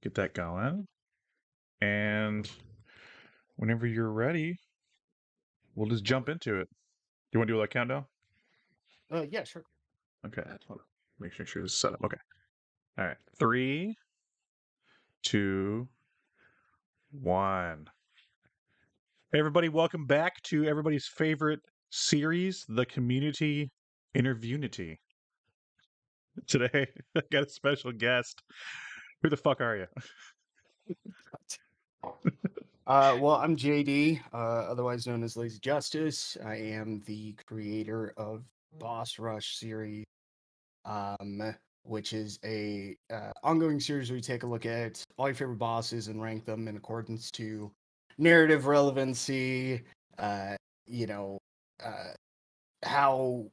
get that going. And whenever you're ready, we'll just jump into it. You want to do a countdown? Yeah, sure. Okay. Make sure this is set up. Okay. All right. 3, 2, 1. Hey, everybody, welcome back to everybody's favorite series, the Community Interviewnity. Today, I got a special guest. Who the fuck are you? Well, I'm JD, otherwise known as Lazy Justice. I am the creator of Boss Rush series, which is a ongoing series where we take a look at all your favorite bosses and rank them in accordance to narrative relevancy, uh, you know, uh, how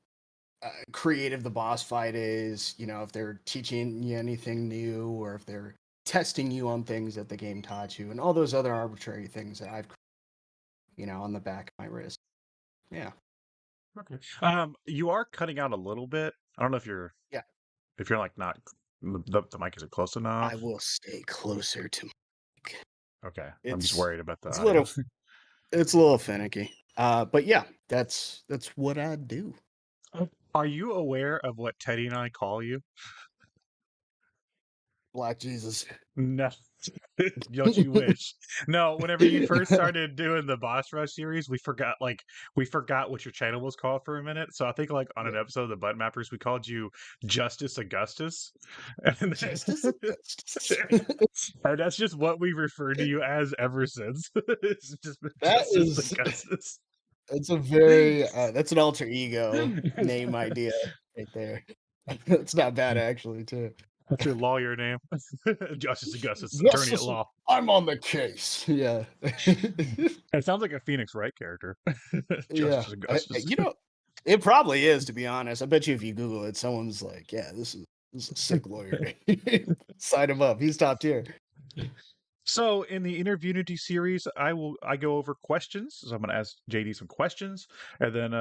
creative the boss fight is, if they're teaching you anything new or if they're testing you on things that the game taught you and all those other arbitrary things that I've, on the back of my wrist. Yeah. Okay. You are cutting out a little bit. I don't know Yeah. if you're like not the mic isn't close enough. I will stay closer to Mike. Okay. I'm just It's worried about the it's a audio. little finicky. But yeah, that's what I do. Are you aware of what Teddy and I call you? Black Jesus. No. Don't you wish? No, whenever you first started doing the Boss Rush series, we forgot what your channel was called for a minute. So I think like on Yeah. an episode of the Button Mappers, we called you Justice Augustus. And, Justice. and that's just what we referred to you as ever since. It's just been That Justice is Augustus. It's a very that's an alter ego name idea right there. It's not bad actually too. That's your lawyer name. Justice Augustus, attorney at Yes, law. I'm on the case. Yeah. It sounds like a Phoenix Wright character. Yeah. Justice Augustus. It probably is, to be honest. I bet you if you Google it, someone's like, yeah, this is a sick lawyer. Sign him up. He's top tier. So in the Interviewnity series, I go over questions. So I'm going to ask JD some questions, and then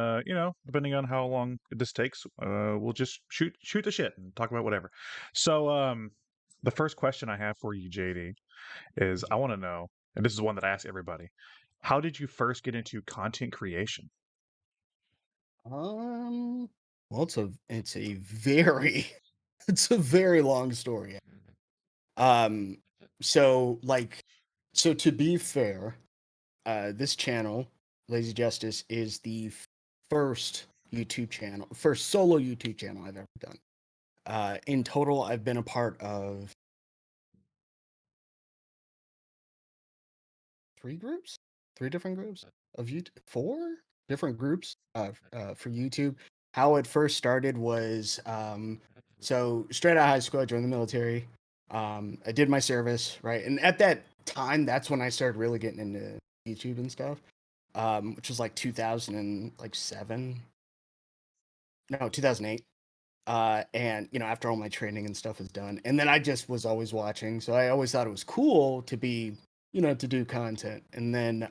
depending on how long this takes, we'll just shoot the shit and talk about whatever. So the first question I have for you, JD, is I want to know, and this is one that I ask everybody: how did you first get into content creation? Um well it's a very it's a very long story. Um so like so to be fair, this channel, Lazy Justice, is the first solo YouTube channel I've ever done. In total, I've been a part of three different groups of YouTube, four different groups for YouTube. How it first started was so straight out of high school, I joined the military. I did my service, right, and at that time, that's when I started really getting into YouTube and stuff. Which was like 2007, no, 2008. And after all my training and stuff was done, and then I just was always watching, so I always thought it was cool to be, to do content, and then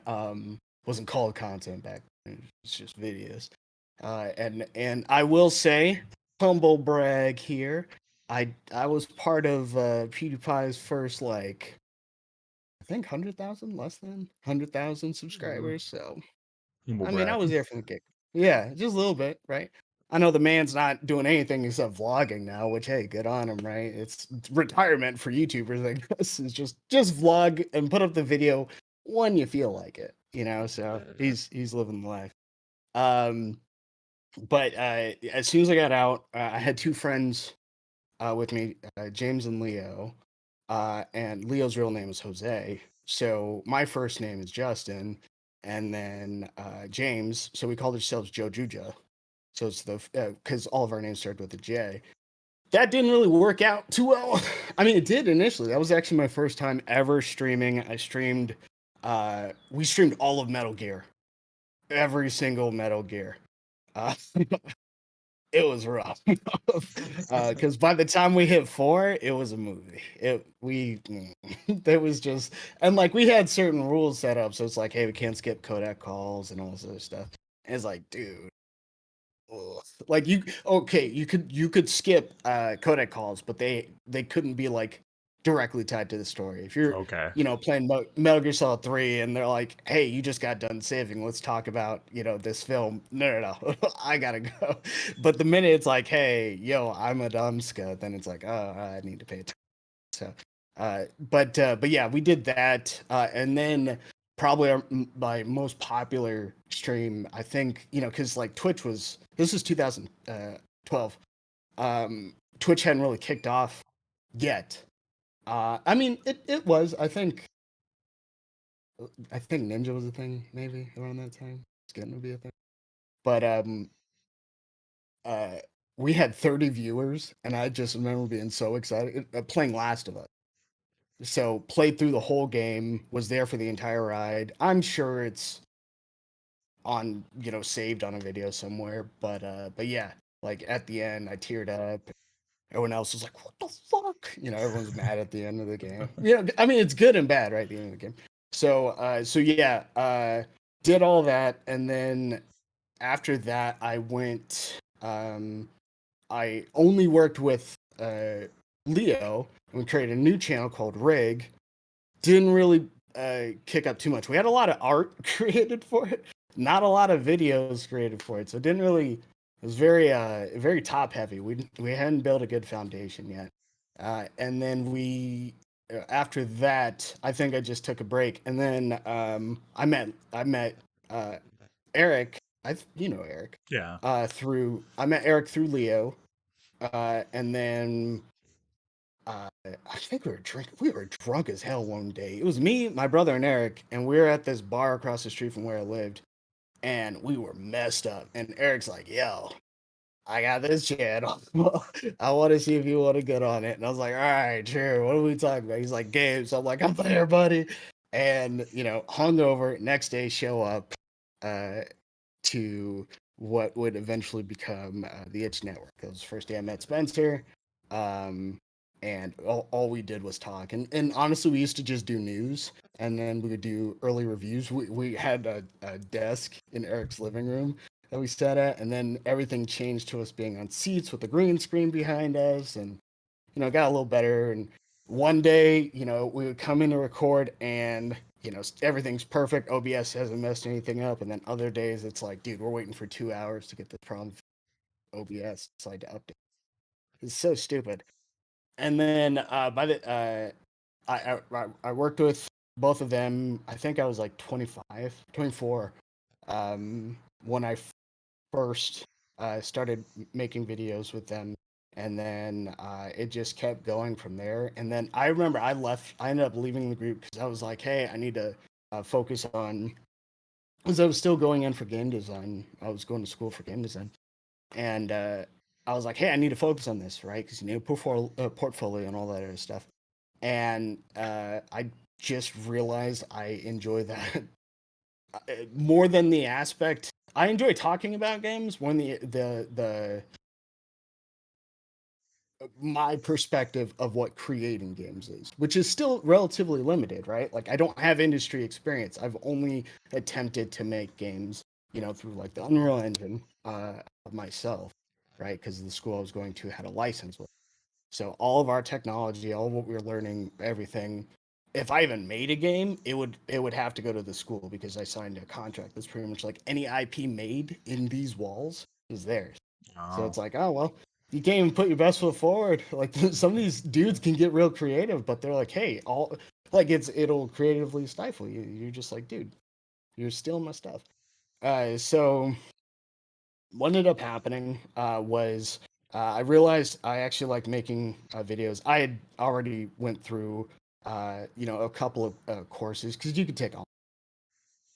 wasn't called content back then, it's just videos. And I will say, humble brag here, I was part of PewDiePie's first, like, I think 100,000, less than 100,000 subscribers. So Humble I mean, I brag. was there for the kick. Yeah, just a little bit, right? I know the man's not doing anything except vlogging now, which hey, good on him, right? It's retirement for YouTubers, I guess. Is just vlog and put up the video when you feel like it, So he's living the life. Um, but as soon as I got out, I had two friends with me, James and Leo. And Leo's real name is Jose. So my first name is Justin, and then James. So we called ourselves Joe Juja. So it's the because all of our names started with a J. That didn't really work out too well. I mean, it did initially. That was actually my first time ever streaming. I streamed. We streamed all of Metal Gear, every single Metal Gear. Uh, it was rough because by the time we hit 4, it was a movie. There was just, and like we had certain rules set up, so it's like, hey, we can't skip codec calls and all this other stuff. And it's like, dude, ugh. You could skip codec calls, but they couldn't be like directly tied to the story. If you're, Okay. playing Metal Gear Solid 3 and they're like, hey, you just got done saving, let's talk about, this film. No. I gotta go. But the minute it's like, hey, yo, I'm a Dumska, then it's like, oh, I need to pay attention. So, but yeah, we did that. And then probably my most popular stream, I think, because like this was 2012. Twitch hadn't really kicked off yet. I mean, it was. I think Ninja was a thing, maybe around that time. It's getting to be a thing. But uh, we had 30 viewers, and I just remember being so excited playing Last of Us. So played through the whole game, was there for the entire ride. I'm sure it's on, saved on a video somewhere. But yeah, like at the end, I teared up. Everyone else was like, "What the fuck?" Everyone's mad at the end of the game. Yeah, I mean, it's good and bad, right? At the end of the game. So yeah, did all that, and then after that, I went. I only worked with Leo, and we created a new channel called Rig. Didn't really kick up too much. We had a lot of art created for it, not a lot of videos created for it. So it didn't really. It was very top heavy. We hadn't built a good foundation yet, and then after that, I think I just took a break, and then I met Eric. Eric. Yeah. I met Eric through Leo, and then I think we were drinking. We were drunk as hell one day. It was me, my brother, and Eric, and we were at this bar across the street from where I lived, and we were messed up. And Eric's like, "Yo, I got this channel. I want to see if you want to get on it." And I was like, "All right, sure. What are we talking about?" He's like, "Games." So I'm like, "I'm there, buddy." And hungover. Next day, show up uh, to what would eventually become the Itch Network. That was the first day I met Spencer. Um, and all we did was talk. And honestly, we used to just do news, and then we would do early reviews. We had a desk in Eric's living room that we sat at, and then everything changed to us being on seats with the green screen behind us, and it got a little better. And one day, we would come in to record, and everything's perfect. OBS hasn't messed anything up, and then other days it's like, dude, we're waiting for 2 hours to get the problem. OBS decide to update. It's so stupid. And then by the I worked with both of them. I think I was like 25, 24 when I first started making videos with them, and then it just kept going from there. And then I remember I ended up leaving the group because I was like, hey, I need to focus on, because I was still going in for game design. I was going to school for game design, and I was like, hey, I need to focus on this, right? Because you need a portfolio and all that other stuff. And I just realized I enjoy that more than the aspect. I enjoy talking about games when the my perspective of what creating games is, which is still relatively limited, right? Like I don't have industry experience. I've only attempted to make games, through like the Unreal Engine of myself, right? Because the school I was going to had a license with. So all of our technology, all of what we were learning, everything. If I even made a game, it would have to go to the school because I signed a contract that's pretty much like any IP made in these walls is theirs. So Oh. it's like, oh well, you can't even put your best foot forward. Like some of these dudes can get real creative, but they're like, hey, all like it'll creatively stifle you. You're just like, dude, you're stealing my stuff. So what ended up happening was I realized I actually like making videos. I had already went through a couple of courses because you could take all,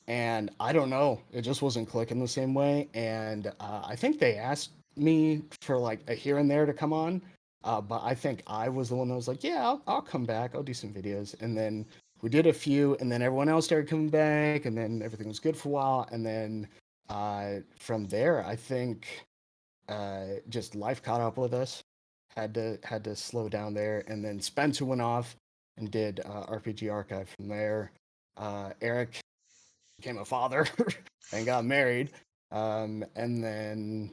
and I don't know, it just wasn't clicking the same way. And I think they asked me for like a here and there to come on, but I think I was the one that was like, yeah, I'll come back, I'll do some videos. And then we did a few, and then everyone else started coming back, and then everything was good for a while. And then from there, I think just life caught up with us. Had to slow down there, and then Spencer went off and did RPG Archive from there. Eric became a father and got married, and then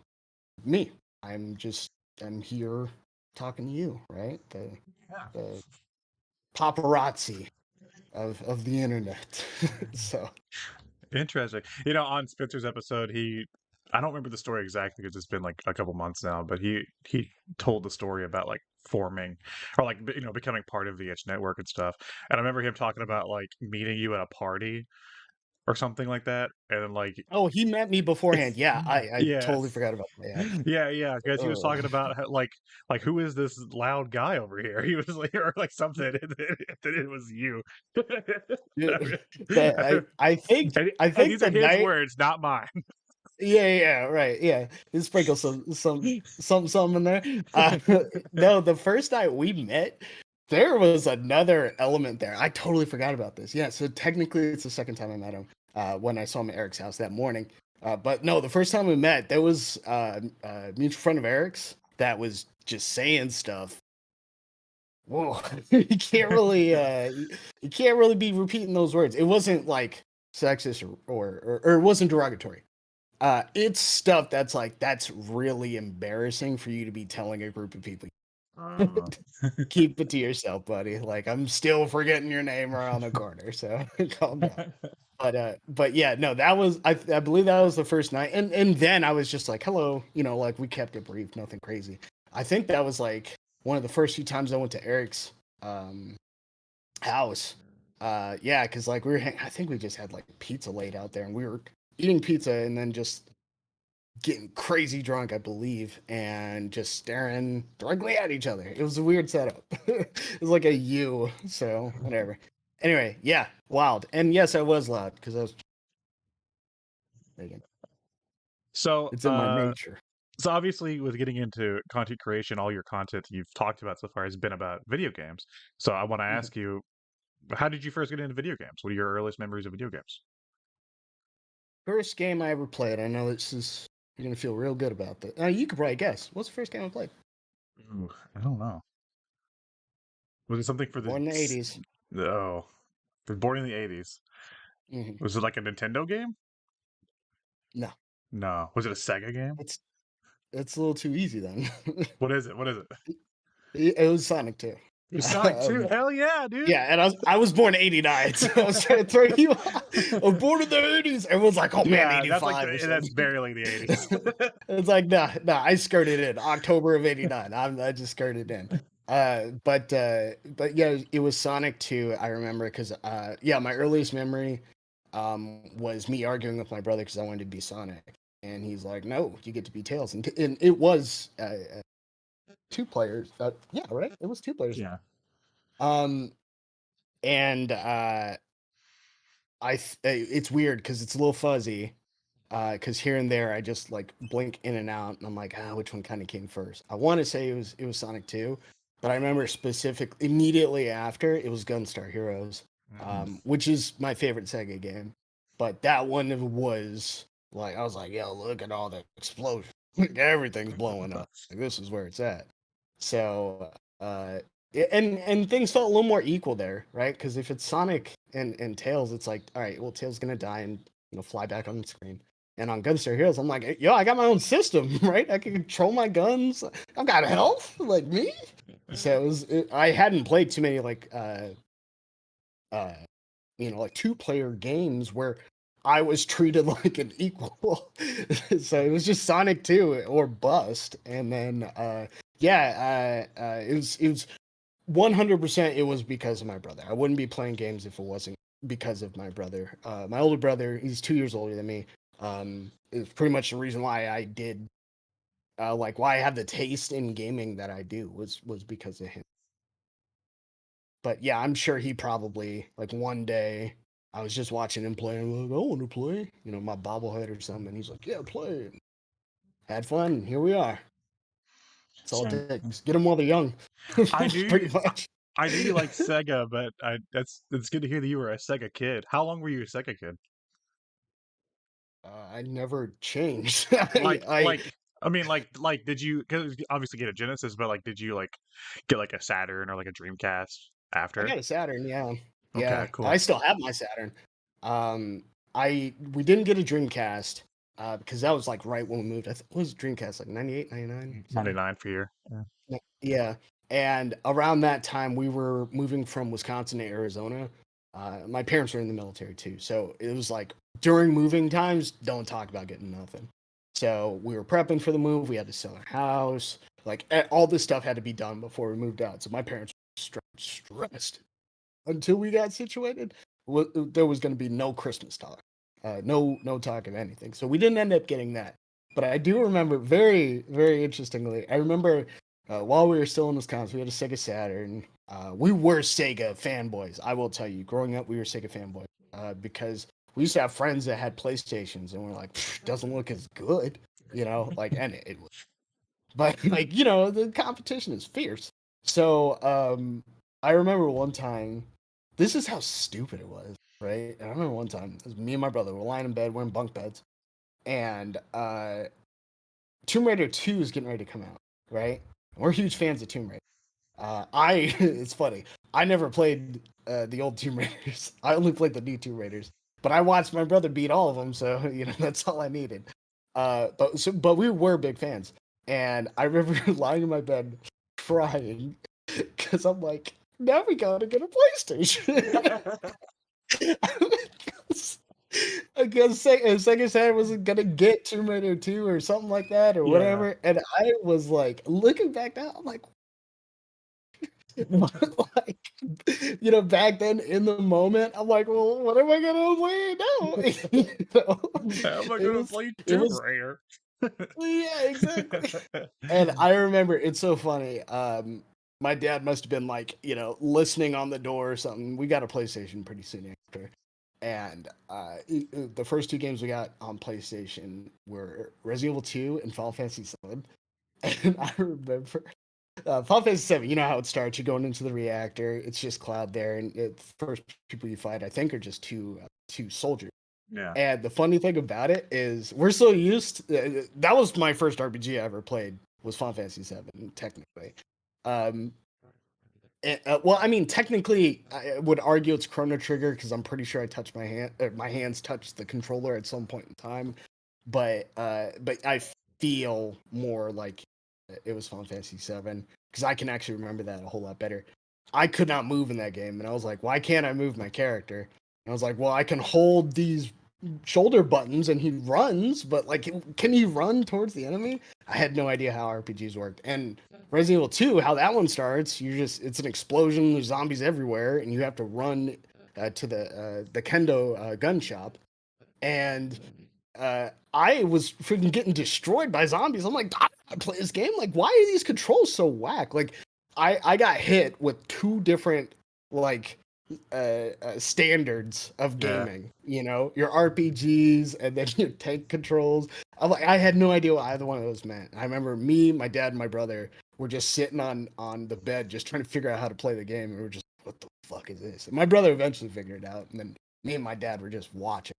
me. I'm here talking to you, right? Yeah. The paparazzi of the internet. So Interesting. On Spencer's episode, I don't remember the story exactly because it's been like a couple months now, but he told the story about like forming or like becoming part of the Itch network and stuff. And I remember him talking about like meeting you at a party or something like that, and then like oh, he met me beforehand. Yeah, I yeah, totally forgot about that. yeah, because he was Oh, talking about how, like who is this loud guy over here? He was like, or like something, and it was you. dude, that I And think these are the his night. words, not mine. Yeah, right. Yeah. You sprinkle some in there. No, the first night we met, there was another element there. I totally forgot about this. Yeah, so technically it's the second time I met him, when I saw him at Eric's house that morning. But no, the first time we met, there was a mutual friend of Eric's that was just saying stuff. Whoa, you can't really be repeating those words. It wasn't like sexist or it wasn't derogatory. It's stuff that's like that's really embarrassing for you to be telling a group of people. Oh. Keep it to yourself, buddy. Like I'm still forgetting your name around the corner, so calm down. But yeah, no, that was I believe that was the first night, and then I was just like, hello, like we kept it brief, nothing crazy. I think that was like one of the first few times I went to Eric's house. Yeah, because like I think we just had like pizza laid out there, and we were eating pizza, and then just getting crazy drunk, I believe, and just staring directly at each other. It was a weird setup. It was like a U, so whatever. Anyway, yeah, wild. And yes, I was loud because I was thinking So, it's in my nature. so obviously, with getting into content creation, all your content you've talked about so far has been about video games. So, I want to Mhm. ask you, how did you first get into video games? What are your earliest memories of video games? First game I ever played. I know this is you're gonna feel real good about this. You could probably guess. What's the first game I played? Ooh, I don't know. Was it something for the? Born in the '80s. Oh, born in the '80s. Hmm. Was it like a Nintendo game? No, No. Was it a Sega game? it's it's a little too easy then. What is it? What is it? It was Sonic 2. It was Sonic 2. Hell yeah, dude. Yeah, and I was born in '89, so I was trying to throw you off. I was born in the '80s. Everyone's like, "Oh man, Yeah, that's like '85 or that's something." barely the '80s. It's like, nah, I skirted in October of '89. I just skirted in. But yeah, it was Sonic 2. I remember because yeah, my earliest memory was me arguing with my brother because I wanted to be Sonic, and he's like, "No, you get to be Tails," and it was two players. Yeah, right. It was two players. Yeah. Um, and it's weird because it's a little fuzzy. Because here and there I just like blink in and out, and I'm like, which one kind of came first? I want to say it was Sonic 2, but I remember specifically immediately after it was Gunstar Heroes, Mm. which is my favorite Sega game. But that one was like I was like, yo, look at all the explosions, like, everything's blowing up. Like, this is where it's at. So and things felt a little more equal there, right? Because if it's Sonic and Tails, it's like, all right, well, Tails gonna die and fly back on the screen. And on Gunstar Heroes, I'm like, yo, I got my own system, right? I can control my guns. I've got health, like me. So I hadn't played too many like uh like two-player games where I was treated like an equal. So it was just Sonic 2 or bust. And then yeah, it was 100% it was because of my brother. I wouldn't be playing games if it wasn't because of my brother. My older brother, he's 2 years older than me. It's pretty much the reason why I did like why I have the taste in gaming that I do was because of him. But yeah, I'm sure he probably like one day I was just watching him play and I'm like, I want to play, my bobblehead or something. And he's like, yeah, play. Had fun. And here we are. That's all So, it takes. Get them while they're young. I knew Pretty much. I knew you liked Sega, but it's good to hear that you were a Sega kid. How long were you a Sega kid? I never changed. Like I mean did you 'cause you obviously get a Genesis, but like did you like get like a Saturn or like a Dreamcast I after? got a Saturn, yeah. Okay, Yeah. I cool. still have my Saturn. We didn't get a Dreamcast because that was like right when we moved. What was Dreamcast like 98, 99? 99 for your. Yeah. Yeah. And around that time, we were moving from Wisconsin to Arizona. My parents were in the military too, so it was like during moving times, don't talk about getting nothing. So we were prepping for the move. We had to sell our house. Like all this stuff had to be done before we moved out. So my parents were stressed until we got situated. There was going to be no Christmas talk, no talk of anything. So we didn't end up getting that. But I do remember very interestingly. I remember while we were still in Wisconsin, we had a Sega Saturn. We were Sega fanboys. I will tell you, growing up, we were Sega fanboys because we used to have friends that had PlayStations, and we're like, doesn't look as good, like, and it was, but like, the competition is fierce. So I remember one time, this is how stupid it was, right? And I remember one time, it was me and my brother were lying in bed, we're in bunk beds, and Tomb Raider 2 is getting ready to come out, right? We're huge fans of Tomb Raider. It's funny. I never played the old Tomb Raiders. I only played the new Tomb Raiders. But I watched my brother beat all of them, so that's all I needed. But we were big fans, and I remember lying in my bed crying because I'm like, now we gotta get a PlayStation. I guess Sega said wasn't gonna get Tomb Raider 2 or something like that or Yeah. whatever, and I was like, looking back now, I'm like, like, back then in the moment, I'm like, well, what am I gonna play now? How am I It gonna was, play it Tomb was, Raider? yeah, exactly. And I remember it's so funny. My dad must have been like, listening on the door or something. We got a PlayStation pretty soon after, and the first two games we got on PlayStation were Resident Evil 2 and Final Fantasy 7. And I remember Final Fantasy 7, you know how it starts. You're going into the reactor. It's just Cloud there, and the first people you fight, I think, are just two soldiers. Yeah. And the funny thing about it is, we're so used. That was my first RPG I ever played. Was Final Fantasy 7, technically. Um, well, I mean, technically, I would argue it's Chrono Trigger because I'm pretty sure I touched my hand. My hands touched the controller at some point in time. But I feel more like it was Final Fantasy 7 because I can actually remember that a whole lot better. I could not move in that game, and I was like, why can't I move my character? And I was like, well, I can hold these shoulder buttons and he runs, but like, can he run towards the enemy? I had no idea how RPGs worked. And Resident Evil 2, how that one starts, it's an explosion, there's zombies everywhere, and you have to run to the kendo gun shop. And I was freaking getting destroyed by zombies. I'm like, I play this game. Like, why are these controls so whack? Like, I got hit with two different like standards of Yeah. gaming. Your RPGs and then your tank controls. I had no idea what either one of those meant. I remember me, my dad, and my brother were just sitting on the bed, just trying to figure out how to play the game. And we were just, what the fuck is this? And my brother eventually figured it out, and then me and my dad were just watching.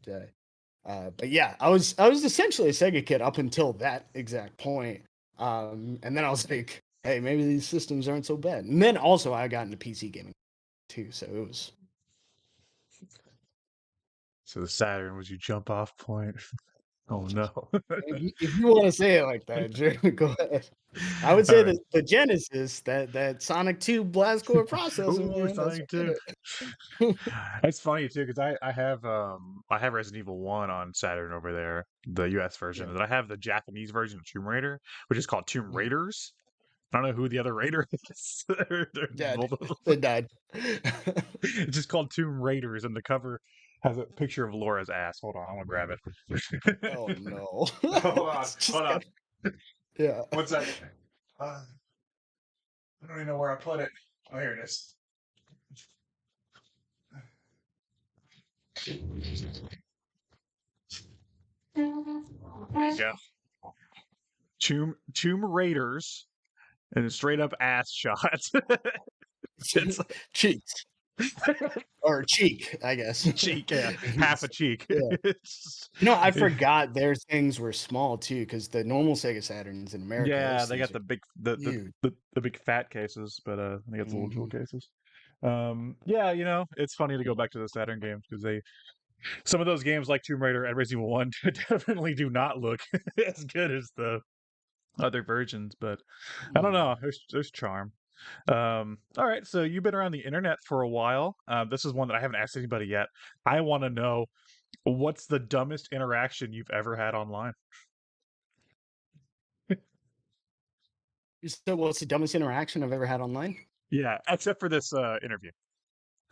But yeah, I was essentially a Sega kid up until that exact point. And then I was like, hey, maybe these systems aren't so bad. And then also I got into PC gaming too, so it was. So the Saturn was your jump off point. Oh no. If you want to say it like that, sure, go ahead. I would All say right. that the Genesis, that Sonic 2 blast core processor, Ooh, man, that's Sonic what did 2. it. It's funny too because I have Resident Evil 1 on Saturn over there, the US version, Yeah. and I have the Japanese version of Tomb Raider, which is called Tomb Mhm. Raiders. I don't know who the other Raider is. There's Dead. both of them. They died. It's just called Tomb Raiders, and the cover has a picture of Laura's ass. Hold on, I'm gonna grab it. Oh no. Hold on, It's hold just on. got, yeah. One second. Uh, I don't even know where I put it. Oh, here it is. There you go. Tomb Raiders and a straight up ass shot. It's Cheeks. Or cheek, I guess. cheek, yeah, half a cheek. Yeah. It's, I forgot their things were small too, because the normal Sega Saturns in America, yeah, those they things got are the big huge. the big fat cases, but they got the little jewel Mhm. cases. Yeah, it's funny to go back to the Saturn games because they some of those games like Tomb Raider and Resident Evil 1 definitely do not look as good as the other versions, but I don't know. There's charm. All right, so you've been around the internet for a while. This is one that I haven't asked anybody yet. I want to know what's the dumbest interaction you've ever had online? So, what's the dumbest interaction I've ever had online? Yeah, except for this interview.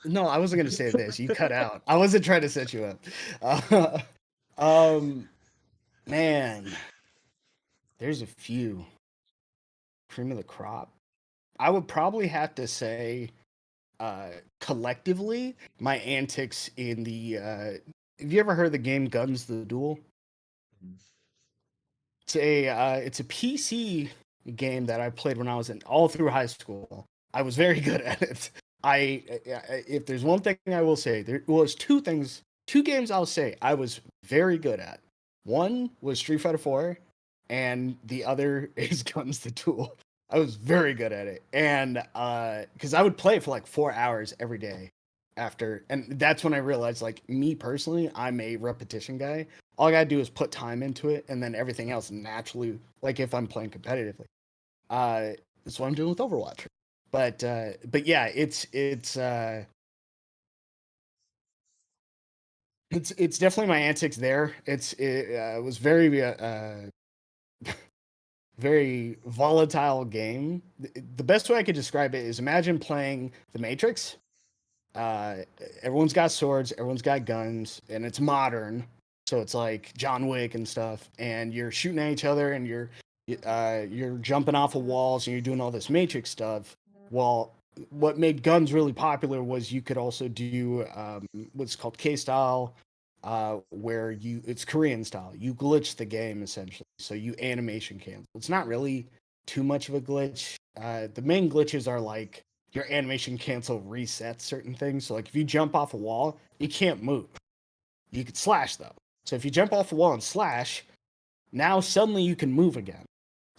No, I wasn't gonna say this. You cut out. I wasn't trying to set you up. Uh, um, man, there's a few. Cream of the crop. I would probably have to say, collectively, my antics in the. Have you ever heard the game Guns the Duel? It's a PC game that I played when I was in all through high school. I was very good at it. If there's one thing I will say, there was two games I'll say I was very good at. One was Street Fighter 4, and the other is Guns the Duel. I was very good at it, and because I would play it for like 4 hours every day after, and that's when I realized, like, me personally, I'm a repetition guy. All I gotta do is put time into it, and then everything else naturally, like if I'm playing competitively. Uh, that's what I'm doing with Overwatch. But yeah, it's definitely my antics there. It was very volatile game. The best way I could describe it is, imagine playing The Matrix. Uh, Everyone's got swords, everyone's got guns, and it's modern. So it's like John Wick and stuff, and you're shooting at each other, and you're jumping off of walls, and you're doing all this Matrix stuff. Well, what made guns really popular was you could also do what's called K style, where it's Korean style. You glitch the game essentially, so you animation cancel. It's not really too much of a glitch. The main glitches are like your animation cancel resets certain things. So like if you jump off a wall, you can't move. You could slash though. So if you jump off a wall and slash, now suddenly you can move again.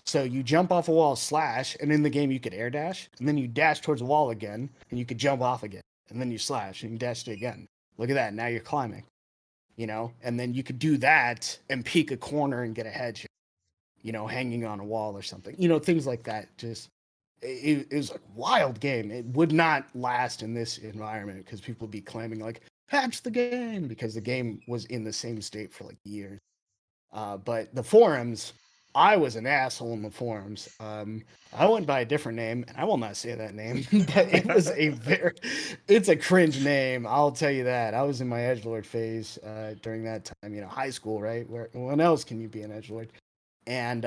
So you jump off a wall, slash, and in the game you could air dash, and then you dash towards the wall again, and you could jump off again, and then you slash and you dash it again. Look at that. Now you're climbing, and then you could do that and peek a corner and get a headshot, hanging on a wall or something, things like that. Just it was a wild game. It would not last in this environment because people would be claiming like patch the game because the game was in the same state for like years. But the forums, I was an asshole in the forums. I went by a different name, and I will not say that name, but it's a cringe name. I'll tell you that. I was in my edgelord phase during that time, high school, right? When else can you be an edgelord? And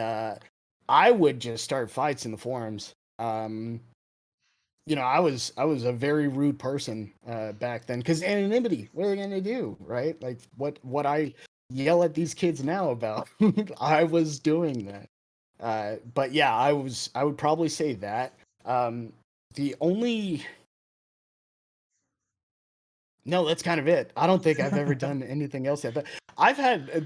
I would just start fights in the forums. I was a very rude person back then because anonymity. What are they gonna do, right? Like what I yell at these kids now about. I was doing that. But yeah, I would probably say that. The only No, that's kind of it. I don't think I've ever done anything else yet. But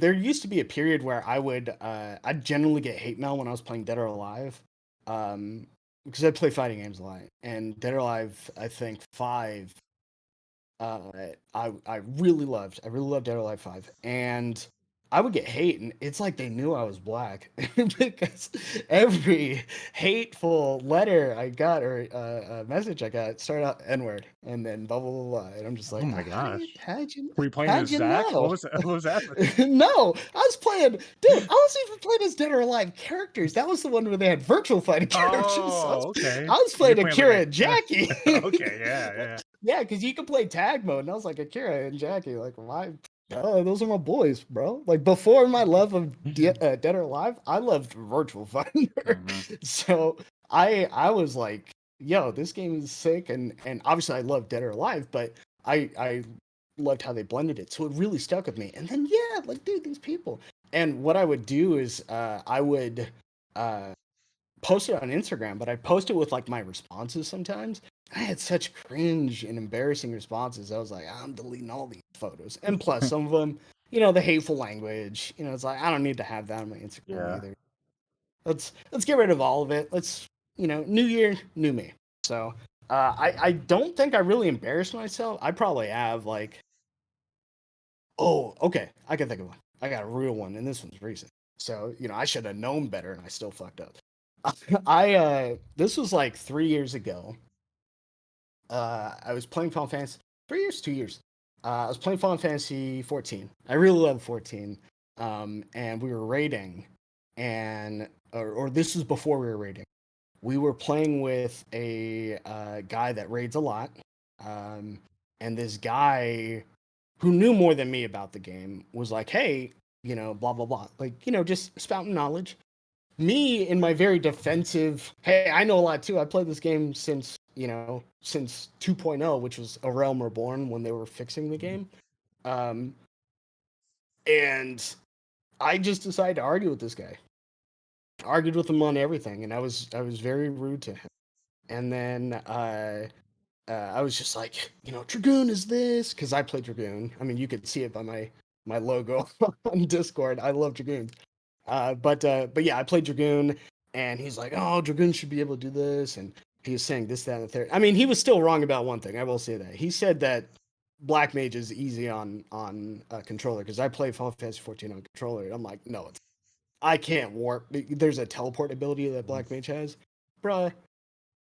there used to be a period where I'd generally get hate mail when I was playing Dead or Alive. Because I play fighting games a lot. And Dead or Alive, I think 5, uh, I really loved Dead or Alive 5. And I would get hate, and it's like they knew I was black because every hateful letter I got or message I got started out N word and then blah blah blah blah. And I'm just Oh like, my gosh. Were you playing how'd as you Zach? What know? was what was happening? No, I was playing, dude. I was even playing as Dead or Alive characters. That was the one where they had virtual fighting characters. So Oh, okay. I was You're playing playing like Akira and a Jackie. okay, yeah, yeah. Yeah, because you can play tag mode, and I was like Akira and Jackie, like those are my boys, bro. Like before my love of Dead or Alive, I loved Virtual Fighter. Mhm. So I was like, yo, this game is sick, and obviously I love Dead or Alive, but I loved how they blended it, so it really stuck with me. And then yeah, like dude, these people. And what I would do is I would uh, post it on Instagram, but I post it with like my responses sometimes. I had such cringe and embarrassing responses. I was like, I'm deleting all these photos. And plus, some of them, the hateful language. It's like I don't need to have that on my Instagram Yeah. either. Let's get rid of all of it. New year, new me. So I don't think I really embarrassed myself. I probably have like, oh, okay, I can think of one. I got a real one, and this one's recent. So, I should have known better and I still fucked up. This was like 3 years ago. I was playing Final Fantasy 3 years, 2 years. I was playing Final Fantasy 14. I really love 14. And we were raiding, and or this was before we were raiding. We were playing with a guy that raids a lot, um, and this guy who knew more than me about the game was like, "Hey, blah blah blah," like just spouting knowledge. Me in my very defensive, hey, I know a lot too. I played this game since 2.0, which was A Realm Reborn when they were fixing the game. Um, and I just decided to argue with this guy. Argued with him on everything, and I was very rude to him. And then I was just like, Dragoon is this because I play Dragoon. I mean, you could see it by my logo on Discord. I love Dragoon. But yeah, I played Dragoon, and he's like, "Oh, Dragoon should be able to do this," and he was saying this, that, and the third. I mean, he was still wrong about one thing. I will say that he said that Black Mage is easy on controller because I play Final Fantasy 14 on controller. And I'm like, no, I can't warp. There's a teleport ability that Black Mage has, bruh.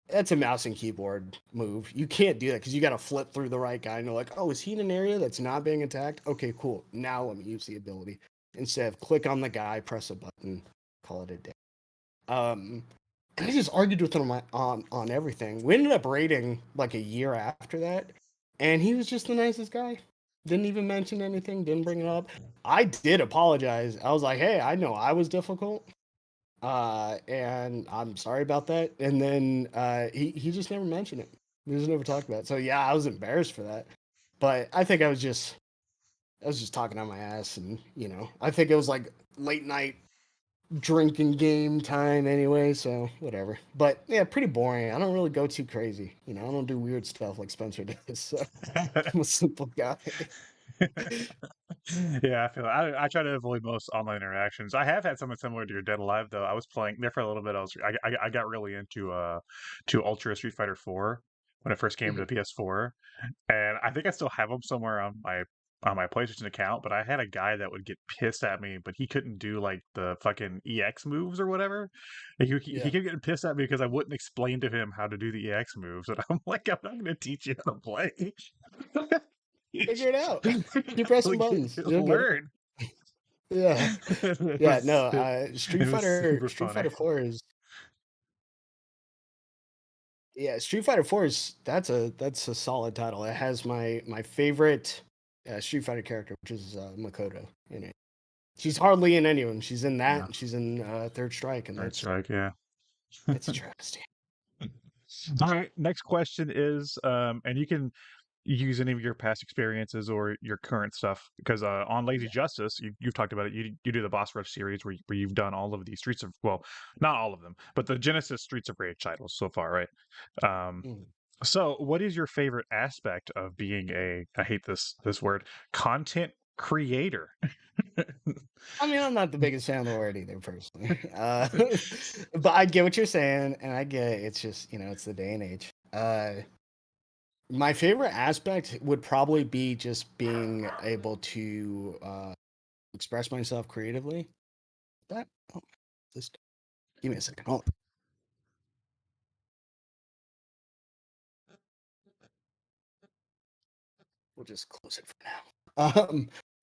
That's a mouse and keyboard move. You can't do that because you got to flip through the right guy and you're like, oh, is he in an area that's not being attacked? Okay, cool. Now let me use the ability instead of click on the guy, press a button, call it a day. Um, and I just argued with him on everything. We ended up raiding like a year after that, and he was just the nicest guy. Didn't even mention anything. Didn't bring it up. I did apologize. I was like, hey, I know I was difficult. And I'm sorry about that. And then he just never mentioned it. He just never talked about it. So yeah, I was embarrassed for that. But I think I was just talking on my ass, and I think it was like late night drinking game time anyway, so whatever. But yeah, pretty boring. I don't really go too crazy. I don't do weird stuff like Spencer does. So I'm a simple guy. Yeah, I feel I try to avoid most online interactions. I have had something similar to your Dead Alive though. I was playing there for a little bit. I got really into to Ultra Street Fighter 4 when it first came to Mhm. PS4, and I think I still have them somewhere on my PlayStation account. But I had a guy that would get pissed at me, but he couldn't do like the fucking EX moves or whatever. He Yeah, kept getting pissed at me because I wouldn't explain to him how to do the EX moves, and I'm like, I'm not going to teach you how to play. figure it out. Keep pressing Like, buttons. You'll get it. learn. Yeah, yeah. No, Street It was Fighter super Street funny. Fighter 4 is yeah, Street Fighter 4 is that's a solid title. It has my favorite Street Fighter character, which is Makoto in it. She's hardly in any of them. She's in that, Yeah, and she's in Third Strike, and Third that's Strike. Yeah. it's a travesty. All right. Next question is, and you can use any of your past experiences or your current stuff because on Lazy Yeah. Justice, you've talked about it. You do the Boss Rush series where you've done all of the Streets of well, not all of them, but the Genesis Streets of Rage titles so far, right? Um, Mm. so, what is your favorite aspect of being a I hate this word content creator? I mean, I'm not the biggest fan of the word either, personally. But I get what you're saying, and I get it's just it's the day and age. My favorite aspect would probably be just being able to express myself creatively. That oh, just give me a second. Hold on. We'll just close it for now.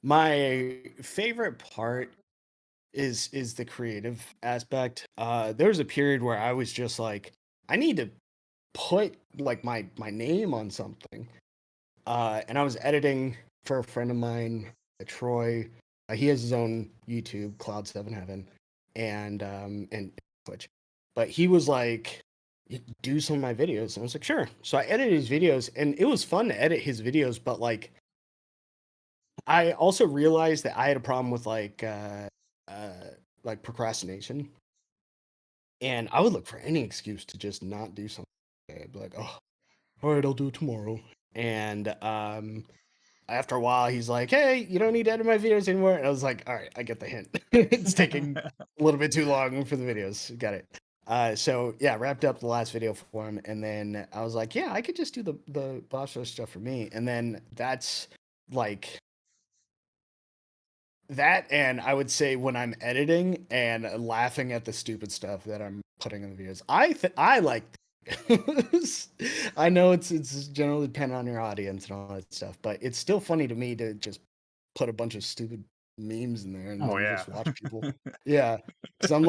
My favorite part is the creative aspect. There was a period where I was just like, I need to put like my name on something. And I was editing for a friend of mine, Troy. He has his own YouTube, Cloud Seven Heaven, and Twitch. But he was like, "Do some of my videos," and I was like, "Sure." So I edited his videos, and it was fun to edit his videos. But I also realized that I had a problem with like procrastination, and I would look for any excuse to just not do something. I'd be like, "Oh, all right, I'll do it tomorrow," and after a while, he's like, "Hey, you don't need to edit my videos anymore." And I was like, "All right, I get the hint. It's taking a little bit too long for the videos. Got it." So yeah, wrapped up the last video for him, and then I was like, "Yeah, I could just do the boss rush stuff for me." And then that's like That, and I would say when I'm editing and laughing at the stupid stuff that I'm putting in the videos. I like I know it's generally dependent on your audience and all that stuff, but it's still funny to me to just put a bunch of stupid memes in there and Oh then yeah. just watch people. Yeah. Cuz I'm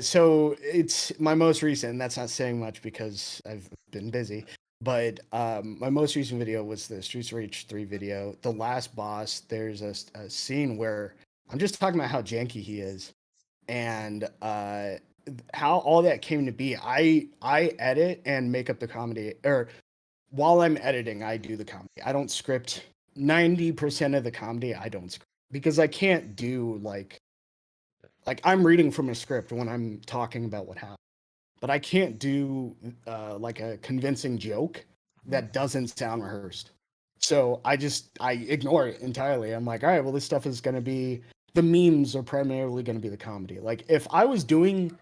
so it's my most recent, that's not saying much because I've been busy, but my most recent video was the Streets of Rage 3 video. The last boss, there's a scene where I'm just talking about how janky he is, and how all that came to be. I edit and make up the comedy, or while I'm editing, I do the comedy. I don't script 90% of the comedy. I don't script because I can't do like I'm reading from a script when I'm talking about what happened, but I can't do like a convincing joke that doesn't sound rehearsed. So I ignore it entirely. I'm like, all right, well, this stuff is going to be the memes are primarily going to be the comedy. Like if I was doing,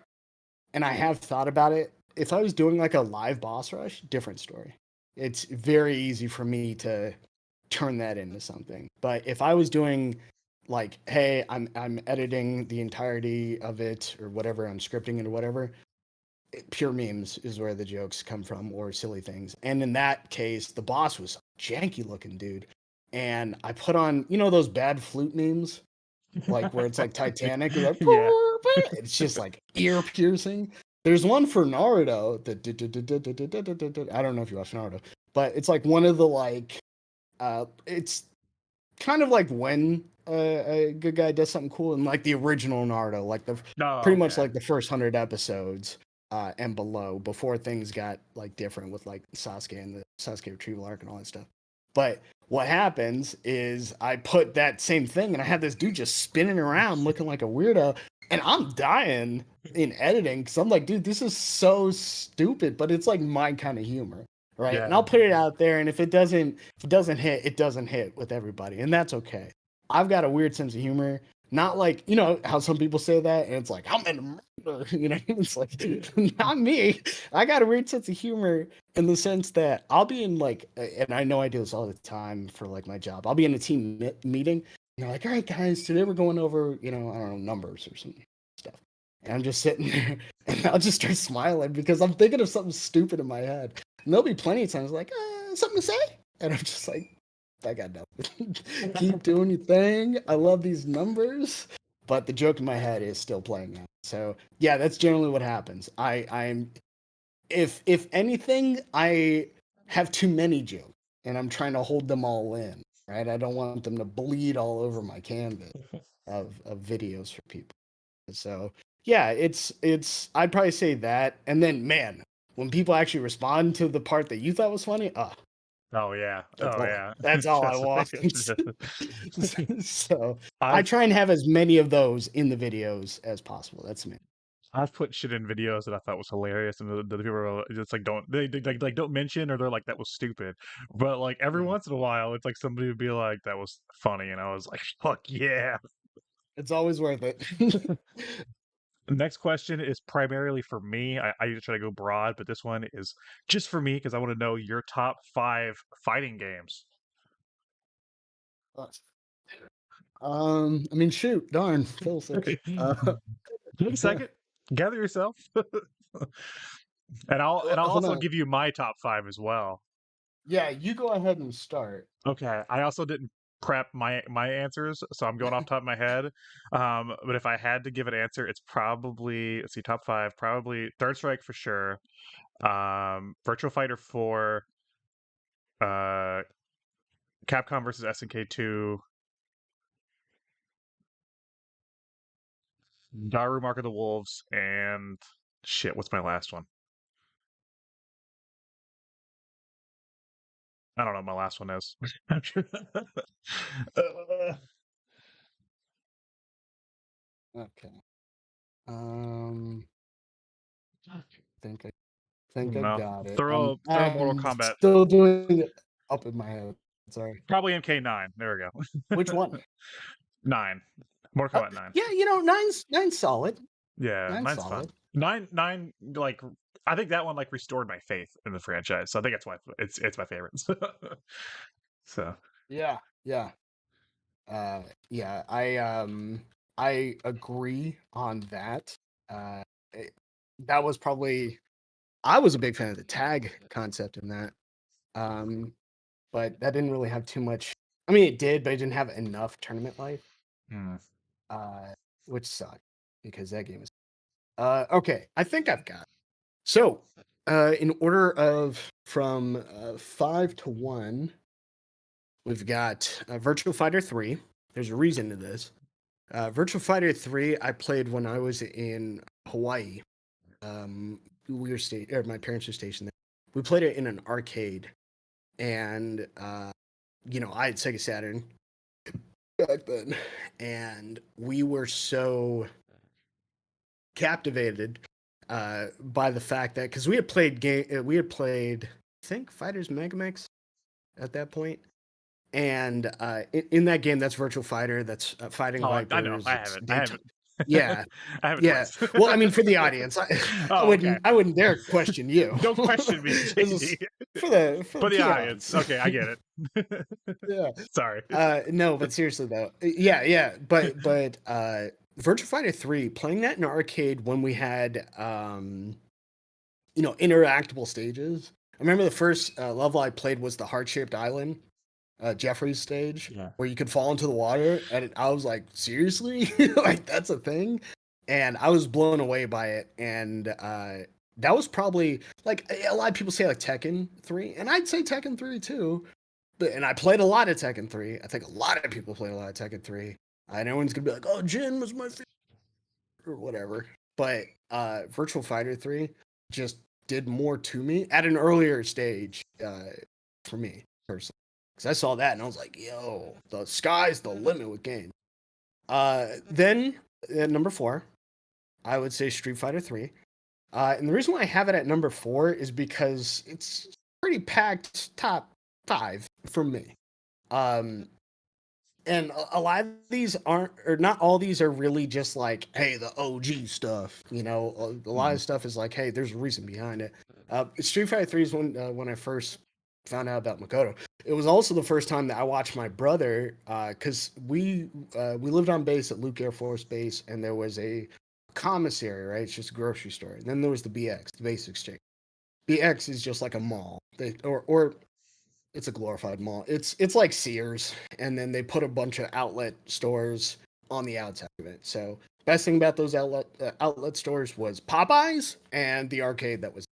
and I have thought about it, if I was doing like a live boss rush, different story. It's very easy for me to turn that into something. But if I was doing like, hey, I'm editing the entirety of it or whatever, I'm scripting it or whatever, pure memes is where the jokes come from or silly things. And in that case, the boss was janky looking dude. And I put on, you know, those bad flute memes, like where it's like Titanic, or like Yeah. it's just like ear piercing. There's one for Naruto that I don't know if you watch Naruto, but it's like one of the like it's kind of like when a good guy does something cool in like the original Naruto, like the Oh, pretty much okay. like the first 100 episodes and below, before things got like different with like Sasuke and the Sasuke retrieval arc and all that stuff. But what happens is I put that same thing and I had this dude just spinning around looking like a weirdo, and I'm dying in editing because I'm like, dude, this is so stupid, but it's like my kind of humor, right? And Yeah. I'll put it out there, and if it doesn't hit, it doesn't hit with everybody, and that's okay. I've got a weird sense of humor. Not like, you know, how some people say that, and it's like, I'm in murder, you know, it's like, not me. I got a weird sense of humor in the sense that I'll be in like, and I know I do this all the time for like my job. I'll be in a team meeting, and they're like, all right, guys, today we're going over, you know, I don't know, numbers or some stuff. And I'm just sitting there and I'll just start smiling because I'm thinking of something stupid in my head. And there'll be plenty of times like, something to say? And I'm just like, I got nothing. Keep doing your thing. I love these numbers. But the joke in my head is still playing out. So yeah, that's generally what happens. I'm if anything, I have too many jokes and I'm trying to hold them all in. Right. I don't want them to bleed all over my canvas of videos for people. So yeah, it's I'd probably say that. And then man, when people actually respond to the part that you thought was funny, Oh yeah. that's Oh all. yeah. That's all I Just- want. just- So I I've try and have as many of those in the videos as possible. That's me. I've put shit in videos that I thought was hilarious, and the people are just like, don't they like don't mention, or they're like, that was stupid. But like every Yeah. once in a while, it's like somebody would be like, that was funny, and I was like, fuck yeah. It's always worth it. The next question is primarily for me. I usually try to go broad, but this one is just for me because I want to know your top 5 fighting games. I mean, shoot, darn, Philsick. Take a second, gather yourself, and I'll Hold also on. give you my top 5 as well. Yeah, you go ahead and start. Okay, I also didn't prep my answers, so I'm going off the top of my head. But if I had to give an answer, it's probably, let's see, top 5, probably Third Strike for sure. Virtual Fighter 4, uh, Capcom versus SNK 2, Daru Mark of the Wolves, and shit, what's my last one? I don't know what my last one is. Uh, Okay. Um, think I think I no, got it. throw Mortal I'm Kombat. still doing it up in my head. Sorry. Probably MK9. There we go. Which one? 9. Mortal Kombat 9. Yeah, you know, nine's solid. Yeah, Nine's nine's fun. solid. Nine, like I think that one like restored my faith in the franchise. So I think that's why it's my favorite. So Yeah, yeah. Yeah, I agree on that. Uh, it- that was probably I was a big fan of the tag concept in that. Um, but that didn't really have too much. I mean, it did, but it didn't have enough tournament life, Hmm. uh, which sucked because that game is. Okay, I think I've got. So, in order of from 5 to 1, we've got Virtual Fighter 3. There's a reason to this. Virtual Fighter 3, I played when I was in Hawaii. We were or my parents were stationed there. We played it in an arcade, and I had Sega Saturn back then, and we were so captivated by the fact that because we had played, I think, Fighters Megamix at that point, and in that game, that's Virtual Fighter, that's Fighting Oh, I know. Vipers, I it's haven't. I Daytona. haven't. Yeah, I haven't yeah. twice. Well, I mean, for the audience, I Oh, okay. wouldn't, I wouldn't dare question you. Don't question me, This is JD. for the For the peons. audience. Okay, I get it. Yeah. Sorry. No, but seriously though, yeah. But Virtua Fighter 3, playing that in arcade when we had interactable stages. I remember the first level I played was the heart-shaped island, Jeffrey's stage, Yeah. where you could fall into the water, and I was like, seriously, like that's a thing, and I was blown away by it, and that was probably like a lot of people say like Tekken 3, and I'd say Tekken 3 too. And I played a lot of Tekken 3. I think a lot of people played a lot of Tekken 3. I know one's gonna be like, "Oh, Jin was my favorite," or whatever. But Virtual Fighter 3 just did more to me at an earlier stage for me personally. Because I saw that and I was like, "Yo, the sky's the limit with games." Then at number 4, I would say Street Fighter 3. And the reason why I have it at number 4 is because it's pretty packed top 5 for me. Um, and a lot of these aren't, or not all these are really just like, hey, the OG stuff. A lot Mhm. of stuff is like, hey, there's a reason behind it. Street Fighter 3 is when I first found out about Makoto. It was also the first time that I watched my brother, because we lived on base at Luke Air Force Base, and there was a commissary, right? It's just a grocery store. And then there was the BX, the base exchange. BX is just like a mall. Or it's a glorified mall. It's like Sears, and then they put a bunch of outlet stores on the outside of it. So best thing about those outlet stores was Popeyes and the arcade that was,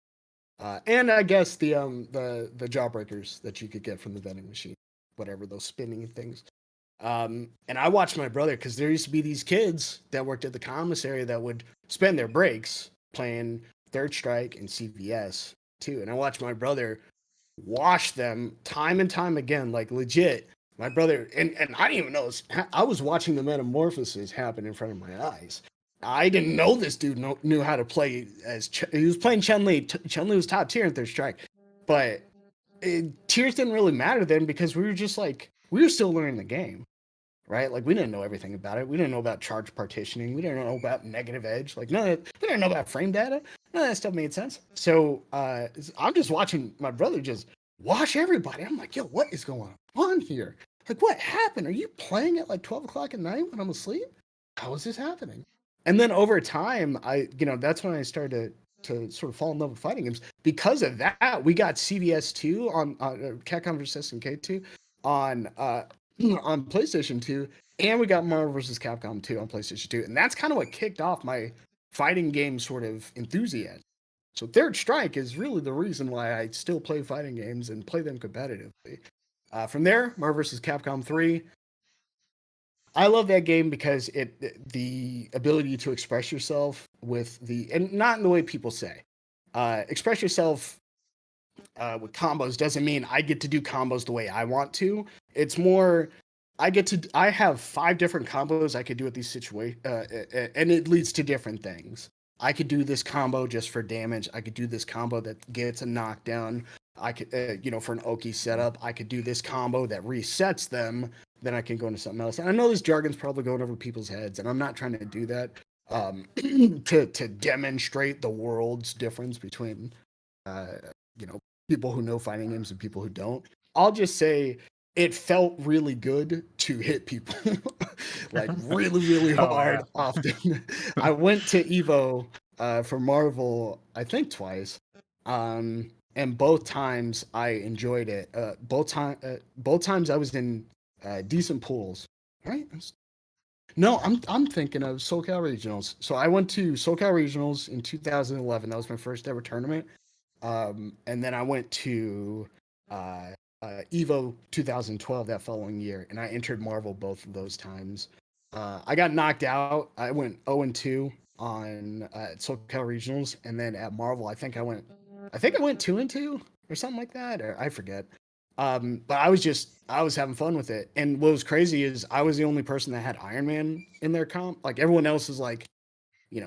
and I guess the jawbreakers that you could get from the vending machine, whatever those spinning things. And I watched my brother because there used to be these kids that worked at the commissary that would spend their breaks playing Third Strike and CVS too. And I watched my brother wash them time and time again, like legit. My brother and I didn't even know this. I was watching the metamorphosis happen in front of my eyes. I didn't know this dude knew how to play he was playing Chun Li. Chun Li was top tier in Third Strike, but tiers didn't really matter then because we were still learning the game, right? Like we didn't know everything about it. We didn't know about charge partitioning. We didn't know about negative edge. Like we didn't know about frame data. None of that stuff made sense. So I'm just watching my brother just wash everybody. I'm like, yo, what is going on here? Like, what happened? Are you playing at like 12 o'clock at night when I'm asleep? How is this happening? And then over time, that's when I started to sort of fall in love with fighting games. Because of that, we got CVS 2 on Capcom vs. SNK 2 on on PlayStation 2, and we got Marvel vs. Capcom 2 on PlayStation 2. And that's kind of what kicked off my fighting game sort of enthusiasm. So Third Strike is really the reason why I still play fighting games and play them competitively. From there, Marvel vs. Capcom 3. I love that game because the ability to express yourself and not in the way people say. Express yourself with combos doesn't mean I get to do combos the way I want to. It's more I have 5 different combos I could do at these situations, and it leads to different things. I could do this combo just for damage. I could do this combo that gets a knockdown. I could, for an Oki setup, I could do this combo that resets them. Then I can go into something else. And I know this jargon's probably going over people's heads, and I'm not trying to do that to demonstrate the world's difference between uh, you know people who know fighting games and people who don't. I'll just say it felt really good to hit people like really, really Oh yeah. hard often. I went to Evo for Marvel, I think twice. And both times I enjoyed it. Both times I was in decent pools. Right? No, I'm thinking of SoCal Regionals. So I went to SoCal Regionals in 2011. That was my first ever tournament. And then I went to uh, Evo 2012 that following year, and I entered Marvel both of those times. I got knocked out. I went 0-2 on SoCal Regionals, and then at Marvel, I think I went 2-2 or something like that, or I forget. But I was having fun with it. And what was crazy is I was the only person that had Iron Man in their comp. Like everyone else is like,